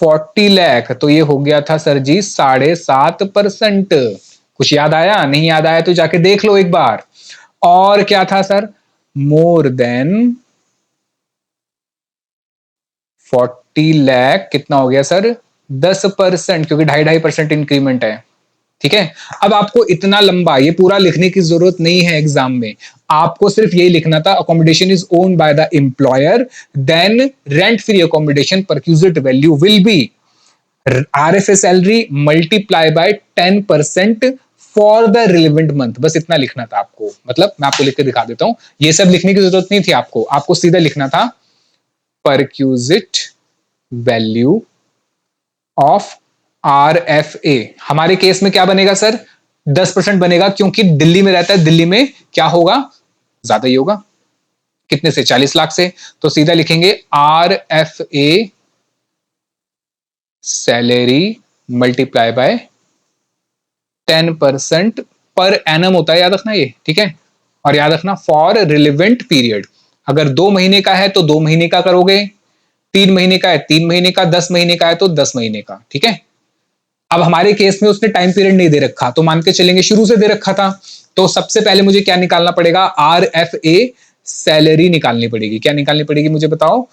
40 lakh, तो ये हो गया था सर जी 7.5%। कुछ याद आया? नहीं याद आया तो जाके देख लो एक बार। और क्या था सर? मोर देन 40 लाख कितना हो गया सर? 10%, क्योंकि 2.5% इंक्रीमेंट है। ठीक है, अब आपको इतना लंबा ये पूरा लिखने की जरूरत नहीं है एग्जाम में, आपको सिर्फ यही लिखना था accommodation is owned by the employer, then rent free accommodation perquisite value will be R F A salary multiply by 10% for the relevant month. बस इतना लिखना था आपको, मतलब मैं आपको लिख के दिखा देता हूं, ये सब लिखने की जरूरत नहीं थी आपको, आपको सीधा लिखना था perquisite value of are F ए। हमारे केस में क्या बनेगा सर? 10% बनेगा, क्योंकि दिल्ली में रहता है, दिल्ली में क्या होगा? ज्यादा ही होगा। कितने से? 40 लाख से। तो सीधा लिखेंगे are F A salary multiply by 10% per annum होता है, याद रखना ये। ठीक है, और याद रखना फॉर रिलेवेंट पीरियड। अगर 2 महीने का है तो 2 महीने का करोगे, 3 महीने का है 3 महीने का, 10 महीने का है तो 10 महीने का। ठीक है, अब हमारे केस में उसने टाइम पीरियड नहीं दे रखा, तो मान के चलेंगे शुरू से दे रखा था। तो सबसे पहले मुझे क्या निकालना पड़ेगा? आर एफ ए सैलरी निकालनी पड़ेगी। क्या निकालनी पड़ेगी मुझे बताओ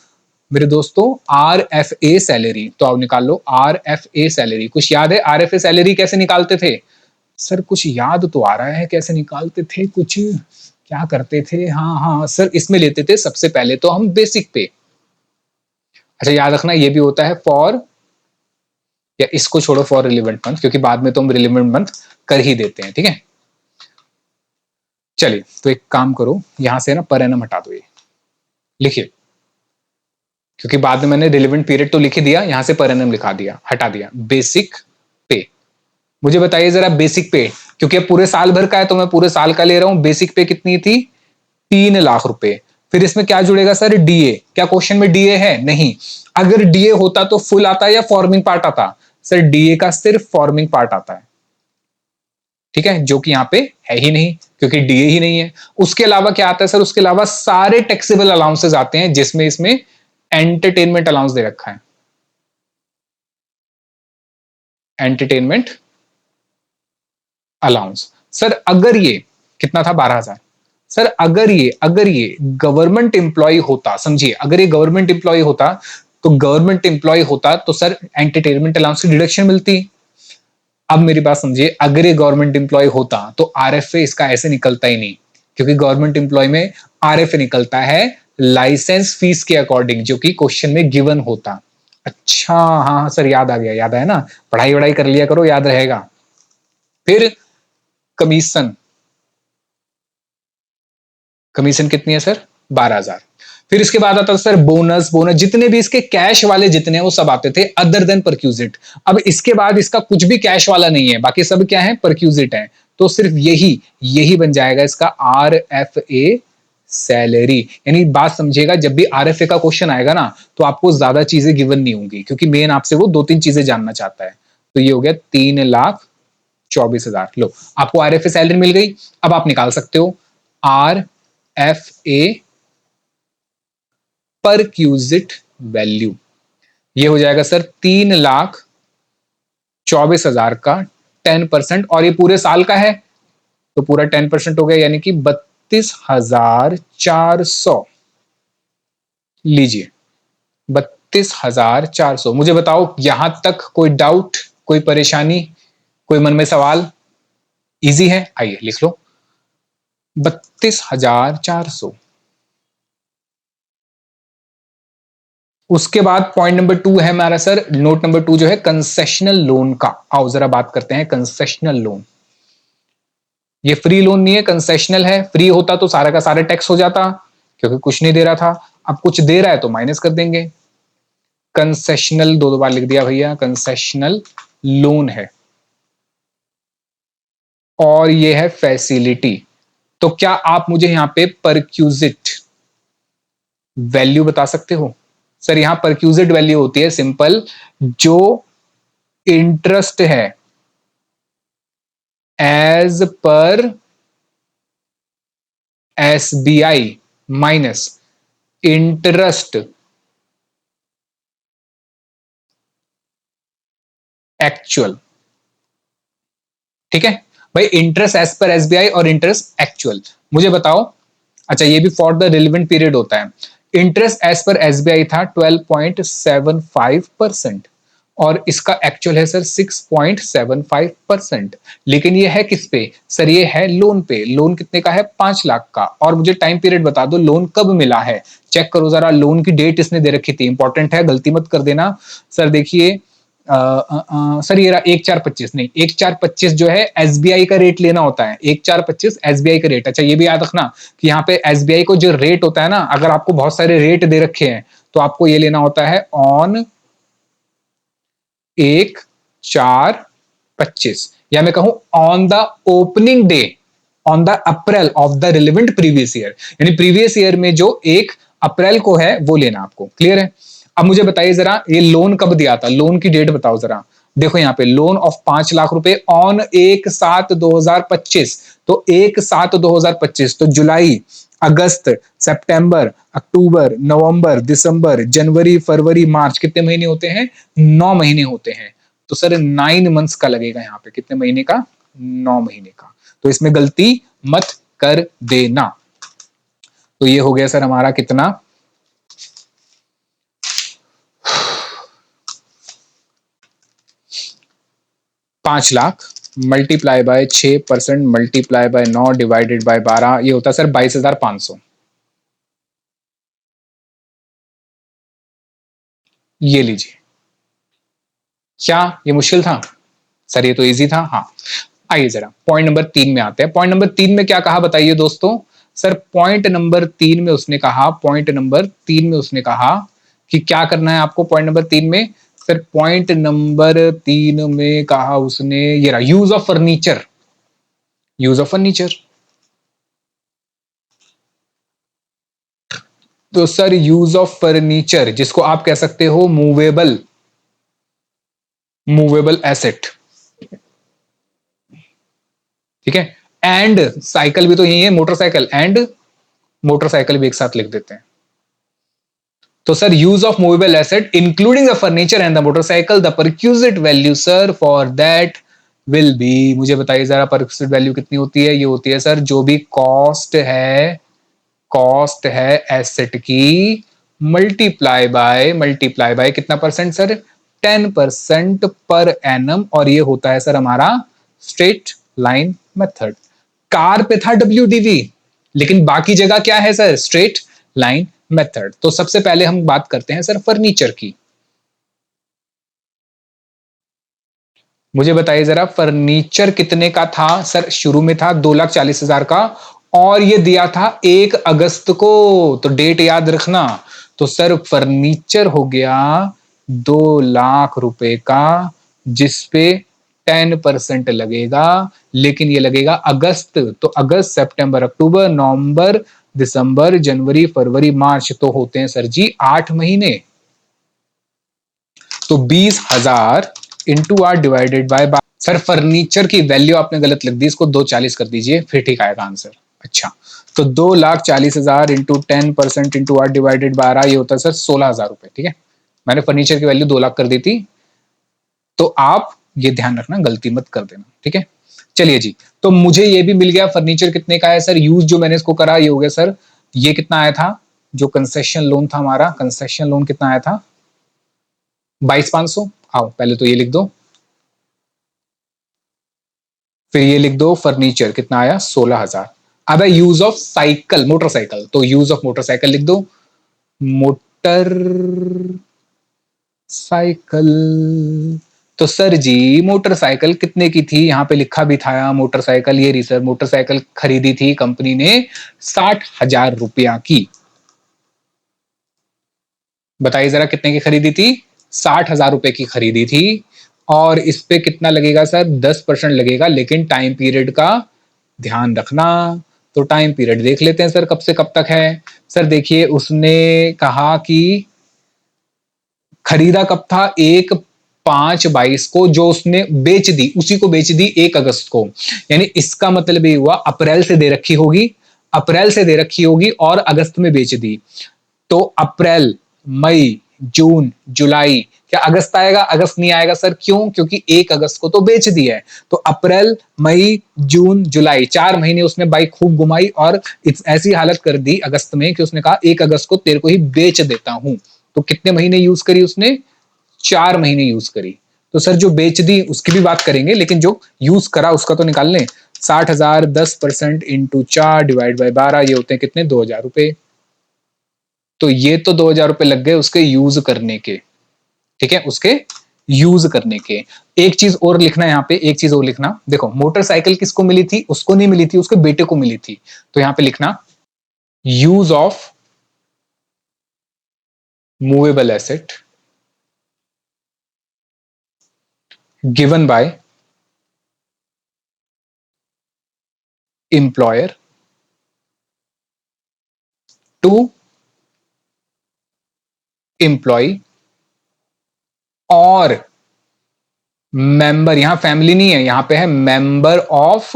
मेरे दोस्तों? Are F A salary. तो अब निकाल लो आर एफ ए सैलरी। कुछ याद है आर एफ ए सैलरी कैसे निकालते थे सर? कुछ याद तो आ रहा है कैसे निकालते थे, कुछ क्या करते थे? हाँ हाँ सर, इसमें लेते थे सबसे पहले तो हम बेसिक पे। अच्छा याद रखना ये भी होता है फॉर, या इसको छोड़ो फॉर रिलेवेंट मंथ, क्योंकि बाद में तो हम रिलेवेंट मंथ कर ही देते हैं। ठीक है, चलिए तो एक काम करो, यहां से ना पर एनम हटा दो, ये लिखिए, क्योंकि बाद में मैंने रिलेवेंट पीरियड तो लिख ही दिया, यहां से पर एनम लिखा दिया, हटा दिया। बेसिक पे, मुझे बताइए जरा बेसिक पे, क्योंकि अब पूरे साल भर का है तो मैं पूरे साल का ले रहा हूं। बेसिक पे कितनी थी? 3 लाख रुपए। फिर इसमें क्या जुड़ेगा सर? डीए। क्या क्वेश्चन में डीए है? नहीं। अगर डीए होता तो फुल आता या फॉर्मिंग पार्ट आता? सर डीए का सिर्फ फॉर्मिंग पार्ट आता है। ठीक है, जो कि यहाँ पे है ही नहीं, क्योंकि डीए ही नहीं है। उसके अलावा क्या आता है सर? उसके अलावा सारे टैक्सेबल अलाउंसेस आते हैं, जिसमें इसमें एंटरटेनमेंट अलाउंस दे रखा है। एंटरटेनमेंट अलाउंस सर, अगर ये कितना था? 12,000। सर अगर ये गवर्नमेंट एम्प्लॉय होता, समझिए अगर ये गवर्नमेंट एम्प्लॉय होता, तो गवर्नमेंट एम्प्लॉय होता तो सर एंटरटेनमेंट अलाउंस की डिडक्शन मिलती। अब मेरी बात समझिए, अगर ये गवर्नमेंट एम्प्लॉय होता तो आरएफए इसका ऐसे निकलता ही नहीं, क्योंकि गवर्नमेंट एम्प्लॉय में आरएफए निकलता है लाइसेंस फीस के अकॉर्डिंग, जो कि क्वेश्चन में गिवन होता। अच्छा हाँ हाँ सर, याद आ गया, याद आया ना, पढ़ाई वढ़ाई कर लिया करो, याद रहेगा। फिर कमीशन, कमीशन कितनी है सर? 12,000। फिर इसके बाद आता था सर बोनस, बोनस जितने भी इसके कैश वाले जितने हैं वो सब आते थे अदर देन परक्यूजिट। अब इसके बाद इसका कुछ भी कैश वाला नहीं है, बाकी सब क्या है, परक्यूजिट है। तो सिर्फ यही यही बन जाएगा इसका आर एफ ए सैलरी। यानी बात समझिएगा, जब भी आरएफए का क्वेश्चन आएगा ना तो आपको ज्यादा चीजें गिवन नहीं होंगी, क्योंकि मेन आपसे वो 2-3 चीजें जानना चाहता है। तो ये हो गया 3,24,000। लो आपको आरएफए सैलरी मिल गई। अब आप निकाल सकते हो आर एफ ए पर क्यूजिट वैल्यू। ये हो जाएगा सर 3,24,000 का 10%, और ये पूरे साल का है तो पूरा 10% हो गया, यानी कि 32,400। लीजिए 32,400। मुझे बताओ यहां तक कोई डाउट, कोई परेशानी, कोई मन में सवाल? इजी है, आइए लिख लो 32,400। उसके बाद पॉइंट नंबर 2 है हमारा सर, नोट नंबर 2 जो है कंसेशनल लोन का। आओ जरा बात करते हैं कंसेशनल लोन। ये फ्री लोन नहीं है, कंसेशनल है। फ्री होता तो सारा का सारा टैक्स हो जाता, क्योंकि कुछ नहीं दे रहा था। अब कुछ दे रहा है तो माइनस कर देंगे। कंसेशनल दो बार लिख दिया भैया, कंसेशनल लोन है और ये है फैसिलिटी। तो क्या आप मुझे यहां पे परक्यूजिट वैल्यू बता सकते हो? सर यहां परक्यूजिट वैल्यू होती है सिंपल, जो इंटरेस्ट है as per SBI minus interest actual. ठीक है भाई, इंटरेस्ट एज पर एसबीआई और इंटरेस्ट एक्चुअल। मुझे बताओ, अच्छा ये भी फॉर द रिलेवेंट पीरियड होता है। इंटरेस्ट एज पर एसबीआई था 12.75% और इसका एक्चुअल है सर 6.75%। लेकिन ये है किस पे सर? ये है लोन पे। लोन कितने का है? 5 लाख का। और मुझे टाइम पीरियड बता दो, लोन कब मिला है? चेक करो जरा, लोन की डेट इसने दे रखी थी, इंपॉर्टेंट है, गलती मत कर देना। सर देखिए सर ये रहा 1/4/25, नहीं 1/4/25 जो है एसबीआई का रेट लेना होता है। 1/4/25 एसबीआई का रेट। अच्छा ये भी याद रखना कि यहाँ पे एसबीआई को जो रेट होता है ना, अगर आपको बहुत सारे रेट दे रखे हैं तो आपको ये लेना होता है ऑन 1/4/25, या मैं कहूं on the opening day on the April of the relevant previous year. यानी प्रीवियस ईयर में जो 1 अप्रैल को है वो लेना आपको। क्लियर है? अब मुझे बताइए जरा, ये लोन कब दिया था? लोन की डेट बताओ जरा। देखो यहाँ पे लोन ऑफ 5 लाख रुपए ऑन 1/7/2025। तो 1/7/2025 तो जुलाई, अगस्त, सितंबर, अक्टूबर, नवंबर, दिसंबर, जनवरी, फरवरी, मार्च, कितने महीने होते हैं? 9 महीने होते हैं। तो सर 9 मंथ्स का लगेगा यहाँ पे। कितने महीने का? 9 महीने का। तो इसमें गलती मत कर देना। तो ये हो गया सर हमारा कितना? 5 lakh multiply by 6% multiply by 9 divided by 12, ये होता है सर 22,500। ये लीजिए। क्या ये मुश्किल था? सर ये तो इजी था। हाँ आइए जरा पॉइंट नंबर 3 में आते हैं। पॉइंट नंबर 3 में क्या कहा बताइए दोस्तों? सर पॉइंट नंबर 3 में उसने कहा, पॉइंट नंबर 3 में उसने कहा कि क्या करना है आपको पॉइंट नंबर 3 में? सर पॉइंट नंबर 3 में कहा उसने, ये रहा, use of furniture. Use of furniture. तो सर यूज ऑफ फर्नीचर, जिसको आप कह सकते हो मूवेबल, मूवेबल एसेट। ठीक है? एंड साइकिल भी तो यही है, मोटरसाइकिल एंड मोटरसाइकिल भी एक साथ लिख देते हैं। तो sir use of movable asset including the furniture and the motorcycle, the perquisite value sir for that will be, मुझे बताइए जरा परक्यूजिट वैल्यू कितनी होती है? ये होती है सर जो भी कॉस्ट है, कॉस्ट है एसेट की, मल्टीप्लाई बाय कितना परसेंट सर? 10% per annum. और ये होता है सर हमारा स्ट्रेट लाइन मेथड। कार पे था डब्ल्यूडीवी, लेकिन बाकी जगह क्या है सर? Straight line method. तो सबसे पहले हम बात करते हैं सर फर्नीचर की। मुझे बताइए जरा फर्नीचर कितने का था सर? शुरू में था 2,40,000 का और ये दिया था 1 अगस्त को, तो डेट याद रखना। तो सर फर्नीचर हो गया 2 लाख रुपए का, जिसपे 10% लगेगा, लेकिन ये लगेगा अगस्त। तो अगस्त, सितंबर, अक्टूबर, नवंबर, दिसंबर, जनवरी, फरवरी, मार्च, तो होते हैं सर जी 8 महीने। तो 20,000 into 8 divided by, sir furniture की वैल्यू आपने गलत लिख दी, इसको 240 कर दीजिए, फिर ठीक आएगा आंसर। अच्छा, तो 2,40,000 इंटू 10% इंटू 8 डिवाइडेड 12, ये होता है सर 16,000 रुपए। ठीक है, मैंने फर्नीचर की वैल्यू 2 लाख कर दी थी, तो आप ये ध्यान रखना, गलती मत कर देना। ठीक है, चलिए जी, तो मुझे ये भी मिल गया। फर्नीचर कितने का है सर? यूज जो मैंने इसको करा, ये हो गया सर, ये कितना आया था? जो कंसेशन लोन था हमारा, कंसेशन लोन कितना आया था? 22,500। आओ पहले तो ये लिख दो, फिर ये लिख दो फर्नीचर कितना आया? 16,000। अब है यूज ऑफ साइकिल, मोटरसाइकिल, तो यूज ऑफ मोटरसाइकिल लिख दो, मोटर साइकिल। तो सर जी मोटरसाइकिल कितने की थी? यहां पे लिखा भी था मोटरसाइकिल, ये रिसर्च मोटरसाइकिल खरीदी थी कंपनी ने 60,000 रुपया की। बताइए जरा कितने की खरीदी थी? 60,000 रुपए की खरीदी थी। और इस पे कितना लगेगा सर? 10% लगेगा, लेकिन टाइम पीरियड का ध्यान रखना। तो टाइम पीरियड देख लेते हैं सर, कब से कब तक है। सर देखिए, उसने कहा कि खरीदा कब था? 1/5/22 को, जो उसने बेच दी उसी को बेच दी 1 अगस्त को। यानी इसका मतलब ये हुआ अप्रैल से दे रखी होगी, अप्रैल से दे रखी होगी और अगस्त में बेच दी। तो अप्रैल, मई, जून, जुलाई, क्या अगस्त आएगा? अगस्त नहीं आएगा सर। क्यों? क्योंकि 1 अगस्त को तो बेच दिया है। तो अप्रैल, मई, जून, जुलाई, 4 महीने उसने बाइक खूब घुमाई और ऐसी हालत कर दी अगस्त में कि उसने कहा 1 अगस्त को तेरे को ही बेच देता हूं। तो कितने महीने यूज करी उसने? 4 महीने यूज करी। तो सर जो बेच दी उसकी भी बात करेंगे, लेकिन जो यूज करा उसका तो निकाल लें। 60,000 10% इंटू 4 डिवाइड बाय 12, ये होते हैं कितने? 2,000 रुपए। तो ये तो 2,000 रुपए लग गए उसके यूज करने के। ठीक है, उसके यूज करने के। एक चीज और लिखना है यहाँ पे, एक चीज और लिखना। देखो मोटरसाइकिल किसको मिली थी? उसको नहीं मिली थी, उसके बेटे को मिली थी। तो यहाँ पे लिखना use of movable asset given by employer to employee और मेंबर, यहां फैमिली नहीं है, यहां पे है member of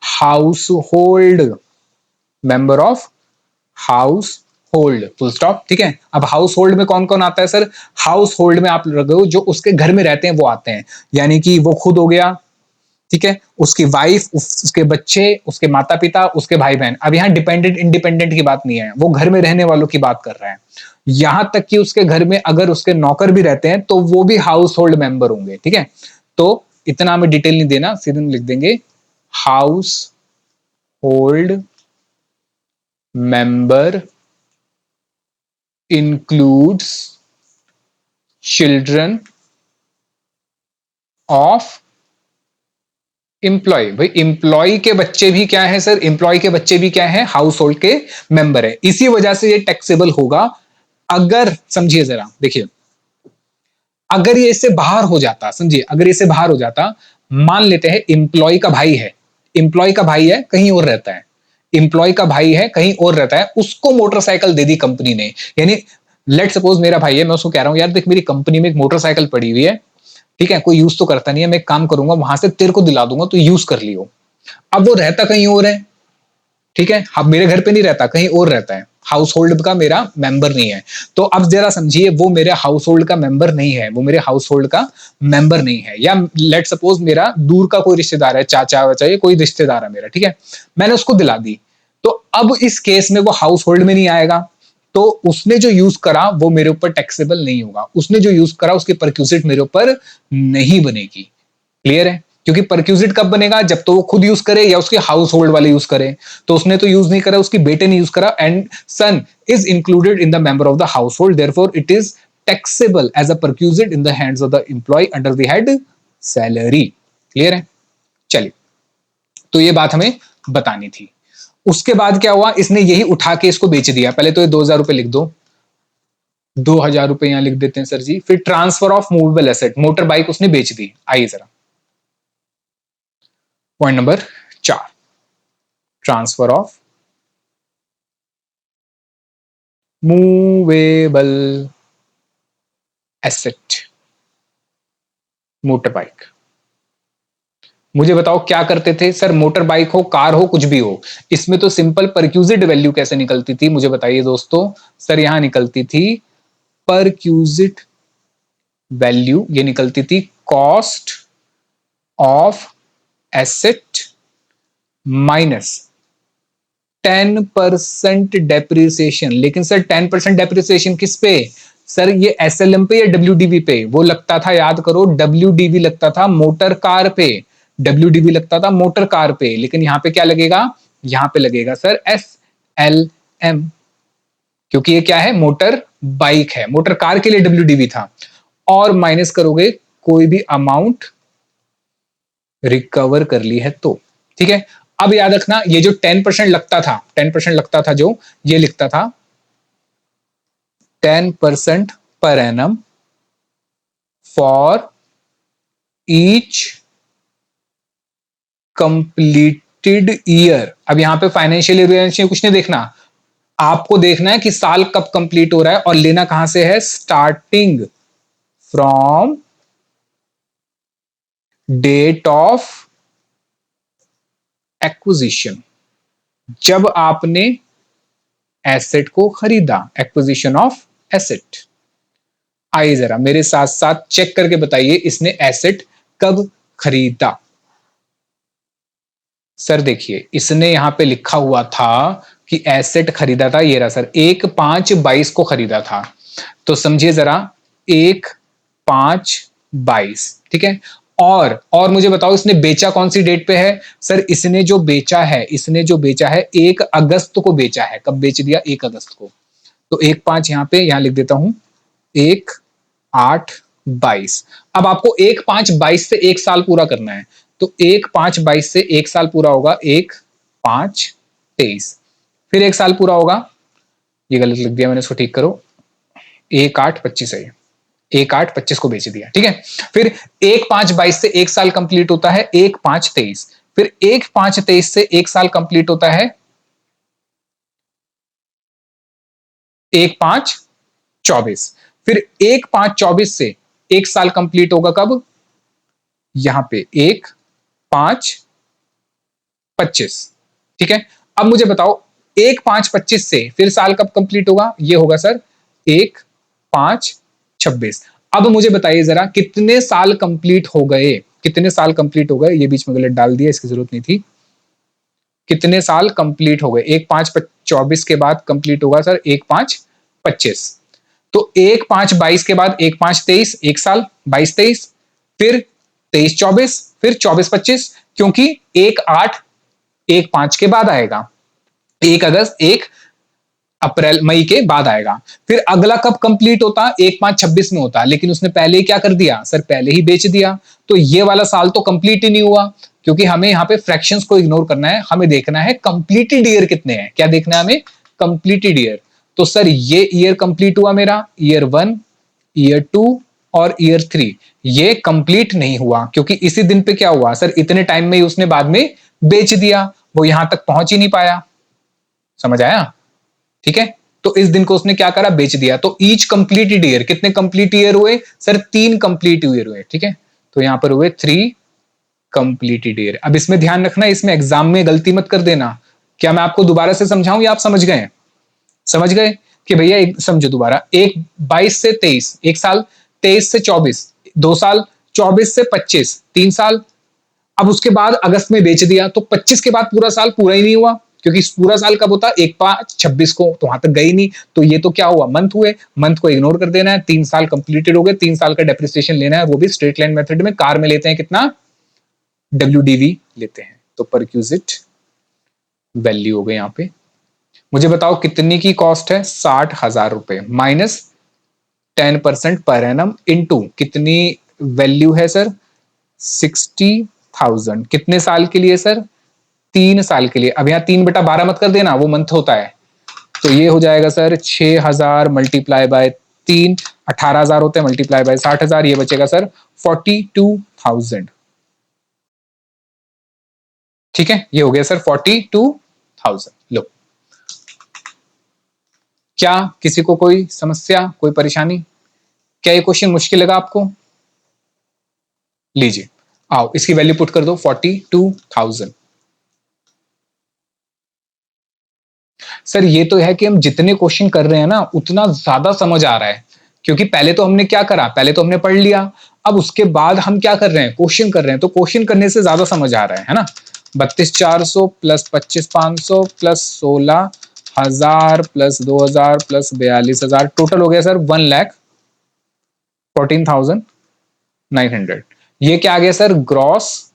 household, member of household, full stop. ठीक है, अब हाउस होल्ड में कौन कौन आता है सर? हाउस होल्ड में आप लोग जो उसके घर में रहते हैं वो आते हैं, यानी कि वो खुद हो गया, ठीक है, उसकी वाइफ, उसके बच्चे, उसके माता पिता, उसके भाई बहन। अब यहाँ डिपेंडेंट इंडिपेंडेंट की बात नहीं है, वो घर में रहने वालों की बात कर रहे हैं। यहां तक कि उसके घर में अगर उसके नौकर भी रहते हैं तो वो भी हाउस होल्ड मेंबर होंगे। ठीक है, तो इतना हमें डिटेल नहीं देना, सीधे लिख देंगे household member includes children of employee. भाई एम्प्लॉय के बच्चे भी क्या है सर? एम्प्लॉय के बच्चे भी क्या है? हाउस होल्ड के मेंबर है। इसी वजह से ये टैक्सेबल होगा। अगर समझिए जरा, देखिए, अगर ये इससे बाहर हो जाता, समझिए, अगर ये इससे बाहर हो जाता, मान लेते हैं एम्प्लॉय का भाई है, एम्प्लॉय का भाई है कहीं और रहता है, एम्प्लॉय का भाई है कहीं और रहता है, उसको मोटरसाइकिल दे दी कंपनी ने। यानी लेट सपोज मेरा भाई है, मैं उसको कह रहा हूं यार देख मेरी कंपनी में एक मोटरसाइकिल पड़ी हुई है, ठीक है, कोई यूज तो करता नहीं है, मैं एक काम करूंगा वहां से तेरे को दिला दूंगा, तो यूज कर लियो। अब वो रहता कहीं और है, ठीक है, अब मेरे घर पे नहीं रहता, कहीं और रहता है, हाउस होल्ड का मेरा मेंबर नहीं है। तो अब जरा समझिए, वो मेरे हाउस होल्ड का मेंबर नहीं है, वो मेरे हाउस होल्ड का मेंबर नहीं है। या लेट सपोज मेरा दूर का कोई रिश्तेदार है, चाचा वाचा, कोई रिश्तेदार है मेरा, ठीक है, मैंने उसको दिला दी, तो अब इस केस में वो हाउस होल्ड में नहीं आएगा। तो उसने जो यूज करा वो मेरे ऊपर टैक्सेबल नहीं होगा, उसने जो यूज करा उसकी परक्यूजिट मेरे ऊपर नहीं बनेगी। क्लियर है? क्योंकि परक्यूजिट कब बनेगा? जब तो वो खुद यूज करे या उसके हाउस होल्ड वाले यूज करे। तो उसने तो यूज नहीं करा, उसकी बेटे ने यूज करा, and son is included in the member of the household, therefore it is taxable as a perquisite in the hands of the employee under the head salary. Clear है? चलिए, तो ये बात हमें बतानी थी। उसके बाद क्या हुआ, इसने यही उठा के इसको बेच दिया। पहले तो ये 2000 रुपए लिख दो, 2000 रुपए यहां लिख देते हैं सर जी। फिर transfer of movable asset, motor bike उसने बेच दी। आइए जरा point number 4, transfer of movable asset, motor bike. मुझे बताओ क्या करते थे सर, मोटर बाइक हो, कार हो, कुछ भी हो, इसमें तो सिंपल परक्यूजिट वैल्यू कैसे निकलती थी मुझे बताइए दोस्तों। सर यहां निकलती थी परक्यूजिट वैल्यू, ये निकलती थी cost of asset minus 10% depreciation. लेकिन सर 10% डेप्रिसिएशन किस पे, सर ये एसएलएम पे या डब्ल्यूडीवी पे, वो लगता था, याद करो, डब्ल्यूडीवी लगता था मोटर कार पे, डब्ल्यूडीवी लगता था मोटर कार पे। लेकिन यहां पे क्या लगेगा, यहां पे लगेगा सर एसएलएम, क्योंकि ये क्या है, मोटर बाइक है, मोटर कार के लिए डब्ल्यूडीवी था। और माइनस करोगे कोई भी अमाउंट रिकवर कर ली है तो, ठीक है। अब याद रखना ये जो 10% लगता था, 10% लगता था जो, ये लिखता था 10% per annum for each completed year. अब यहां पे फाइनेंशियल ईयर कुछ नहीं देखना, आपको देखना है कि साल कब कंप्लीट हो रहा है, और लेना कहां से है, starting from date of acquisition, जब आपने एसेट को खरीदा, एक्विजिशन ऑफ एसेट। आइए जरा मेरे साथ साथ चेक करके बताइए इसने एसेट कब खरीदा। सर देखिए इसने यहां पे लिखा हुआ था कि एसेट खरीदा था, ये रहा सर, 1/5/22 को खरीदा था। तो समझिए जरा, 1/5/22, ठीक है। और मुझे बताओ इसने बेचा कौन सी डेट पे है, सर इसने जो बेचा है, इसने जो बेचा है 1 अगस्त को बेचा है। कब बेच दिया, 1 अगस्त को। तो 1/5 यहां पे, यहां लिख देता हूं 1/8/22। अब आपको 1/5/22 से एक साल पूरा करना है, तो 1/5/22 से एक साल पूरा होगा 1/5/23। फिर एक साल पूरा होगा, ये गलत लिख दिया मैंने, इसको ठीक करो, 1/8/25 है, 1/8/25 को बेच दिया, ठीक है। फिर 1/5/22 से एक साल कंप्लीट होता है 1/5/23। फिर 1/5/23 से एक साल कंप्लीट होता है 1/5/24। फिर 1/5/24 से एक साल कंप्लीट होगा कब, यहां पे 1/5/25, ठीक है। अब मुझे बताओ 1/5/25 से फिर साल कब कंप्लीट होगा, ये होगा सर 1/5/26। अब मुझे बताइए जरा कितने साल कंप्लीट हो गए, कितने साल कंप्लीट हो गए, ये बीच में गलत डाल दिया, इसकी जरूरत नहीं थी। कितने साल कंप्लीट हो गए, 1/5/24 के बाद कंप्लीट होगा सर 1/5/25। तो 1/5/22 के बाद 1/5/23, एक साल, 22/23, फिर 23/24, फिर 24/25, क्योंकि 1/8/1/5 के बाद आएगा, 1 अगस्त 1 अप्रैल मई के बाद आएगा। फिर अगला कब कंप्लीट होता, 1/5/26 में होता, लेकिन उसने पहले ही क्या कर दिया सर, पहले ही बेच दिया। तो ये वाला साल तो कंप्लीट ही नहीं हुआ, क्योंकि हमें यहाँ पे फ्रैक्शंस को इग्नोर करना है, हमें देखना है कंप्लीटेड ईयर कितने हैं। क्या देखना है हमें, कंप्लीटेड ईयर। तो सर ये ईयर कंप्लीट हुआ मेरा, ईयर 1, ईयर 2 और ईयर 3, ये कंप्लीट नहीं हुआ, क्योंकि इसी दिन पे क्या हुआ सर, इतने टाइम में ही उसने बाद में बेच दिया, वो यहां तक पहुंच ही नहीं पाया। समझ आया, ठीक है। तो इस दिन को उसने क्या करा, बेच दिया। तो ईच कंप्लीटेड ईयर, कितने कंप्लीट ईयर हुए सर, 3 कंप्लीट ईयर हुए, ठीक है। तो यहां पर हुए 3 कंप्लीटेड ईयर। अब इसमें ध्यान रखना, इसमें एग्जाम में गलती मत कर देना। क्या मैं आपको दोबारा से समझाऊं या आप समझ गए, समझ गए कि भैया एक समझो दोबारा, 1/22 से 23 एक साल, 23 से 24 2 साल, 24 से 25 3 साल। अब उसके बाद अगस्त में बेच दिया, तो 25 के बाद पूरा साल पूरा ही नहीं हुआ, क्योंकि पूरा साल कब होता, 1/5/26 को, तो वहां तक गई नहीं। तो ये तो क्या हुआ, मंथ हुए, मंथ को इग्नोर कर देना है। 3 साल कंप्लीटेड हो गए, 3 साल का डेप्रिसिएशन लेना है, वो भी स्ट्रेट लाइन मेथड में। कार में लेते हैं कितना, डब्ल्यूडीवी लेते हैं। तो परक्यूजिट वैल्यू हो गई यहाँ पे। मुझे बताओ कितनी की कॉस्ट है, 60,000 रुपए, माइनस 10% पर एनम इनटू कितनी वैल्यू है सर, 60,000, कितने साल के लिए सर, 3 साल के लिए। अब यहाँ 3/12 मत कर देना, वो मंथ होता है। तो ये हो जाएगा सर 6000 मल्टीप्लाई बाय 3, 18,000 होते हैं, मल्टीप्लाई बाय 60,000, ये बचेगा सर 42,000। ठीक है, ये हो गया सर 42,000। लो, क्या किसी को कोई समस्या, कोई परेशानी? क्या ये क्वेश्चन मुश्किल लगा आपको? लीजिए, आओ इसकी वैल्यू पुट कर दो 42,000। सर ये तो है कि हम जितने क्वेश्चन कर रहे हैं ना उतना ज्यादा समझ आ रहा है, क्योंकि पहले तो हमने क्या करा, पहले तो हमने पढ़ लिया, अब उसके बाद हम क्या कर रहे हैं, क्वेश्चन कर रहे हैं, तो क्वेश्चन करने से ज्यादा समझ आ रहा है ना। 32,400 plus 25,500 plus 16,000 plus 2,000 plus 42,000, total हो गया सर 1,14,900। ये क्या आ गया sir, gross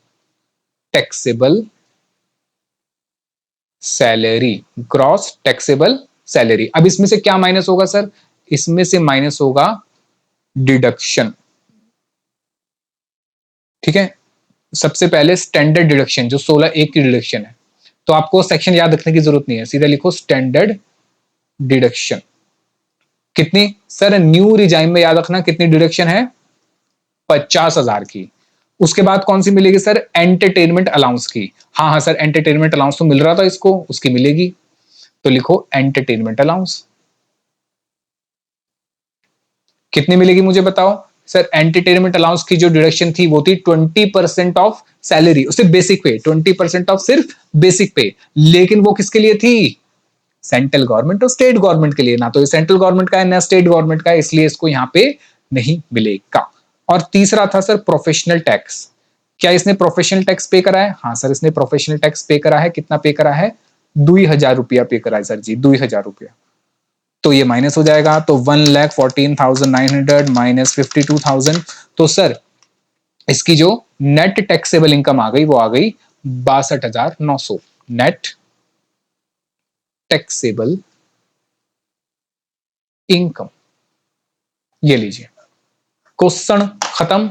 taxable salary, gross taxable salary. अब इसमें से क्या माइनस होगा सर, इसमें से माइनस होगा डिडक्शन। ठीक है, सबसे पहले स्टैंडर्ड डिडक्शन, जो 16(1) की डिडक्शन है, तो आपको सेक्शन याद रखने की जरूरत नहीं है, सीधा लिखो स्टैंडर्ड डिडक्शन। कितनी सर, न्यू रिजाइम में याद रखना कितनी डिडक्शन है, 50,000 की। उसके बाद कौन सी मिलेगी सर, एंटरटेनमेंट अलाउंस की। हाँ हाँ सर, एंटरटेनमेंट अलाउंस तो मिल रहा था इसको, उसकी मिलेगी, तो लिखो एंटरटेनमेंट अलाउंस। कितनी मिलेगी मुझे बताओ सर, एंटरटेनमेंट अलाउंस की जो डिडक्शन थी वो थी 20% ऑफ सैलरी, उससे बेसिक पे, 20% ऑफ सिर्फ बेसिक पे, लेकिन वो किसके लिए थी, सेंट्रल गवर्नमेंट और स्टेट गवर्नमेंट के लिए, ना तो ये सेंट्रल गवर्नमेंट का है ना स्टेट गवर्नमेंट का है, इसलिए इसको यहाँ पे नहीं मिलेगा। और तीसरा था सर प्रोफेशनल टैक्स। क्या इसने प्रोफेशनल टैक्स पे करा है, हाँ सर इसने प्रोफेशनल टैक्स पे करा है, कितना पे करा है, 2,000 रुपया पे करा है सर जी, 2,000 रुपया। तो ये माइनस हो जाएगा, तो 1,14,900 माइनस 52,000, तो सर इसकी जो नेट टैक्सेबल इनकम आ गई वो आ गई 62,900, नेट टैक्सेबल इनकम। ये लीजिए, क्वेश्चन खत्म,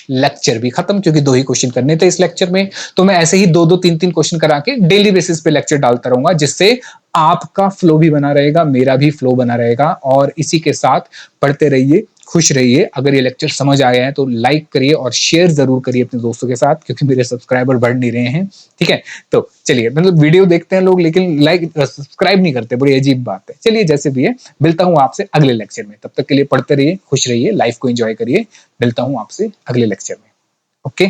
लेक्चर भी खत्म, क्योंकि 2 ही क्वेश्चन करने थे इस लेक्चर में। तो मैं ऐसे ही 2-2 3-3 क्वेश्चन करा के डेली बेसिस पे लेक्चर डालता रहूंगा, जिससे आपका फ्लो भी बना रहेगा, मेरा भी फ्लो बना रहेगा, और इसी के साथ पढ़ते रहिए, खुश रहिए। अगर ये लेक्चर समझ आया है तो लाइक करिए और शेयर जरूर करिए अपने दोस्तों के साथ, क्योंकि मेरे सब्सक्राइबर बढ़ नहीं रहे हैं। ठीक है, तो चलिए, मतलब वीडियो देखते हैं लोग लेकिन लाइक सब्सक्राइब नहीं करते, बड़ी अजीब बात है। चलिए जैसे भी है, मिलता हूं आपसे अगले लेक्चर में, तब तक के लिए पढ़ते रहिए, खुश रहिए, लाइफ को एंजॉय करिए। मिलता हूं आपसे अगले लेक्चर में। ओके।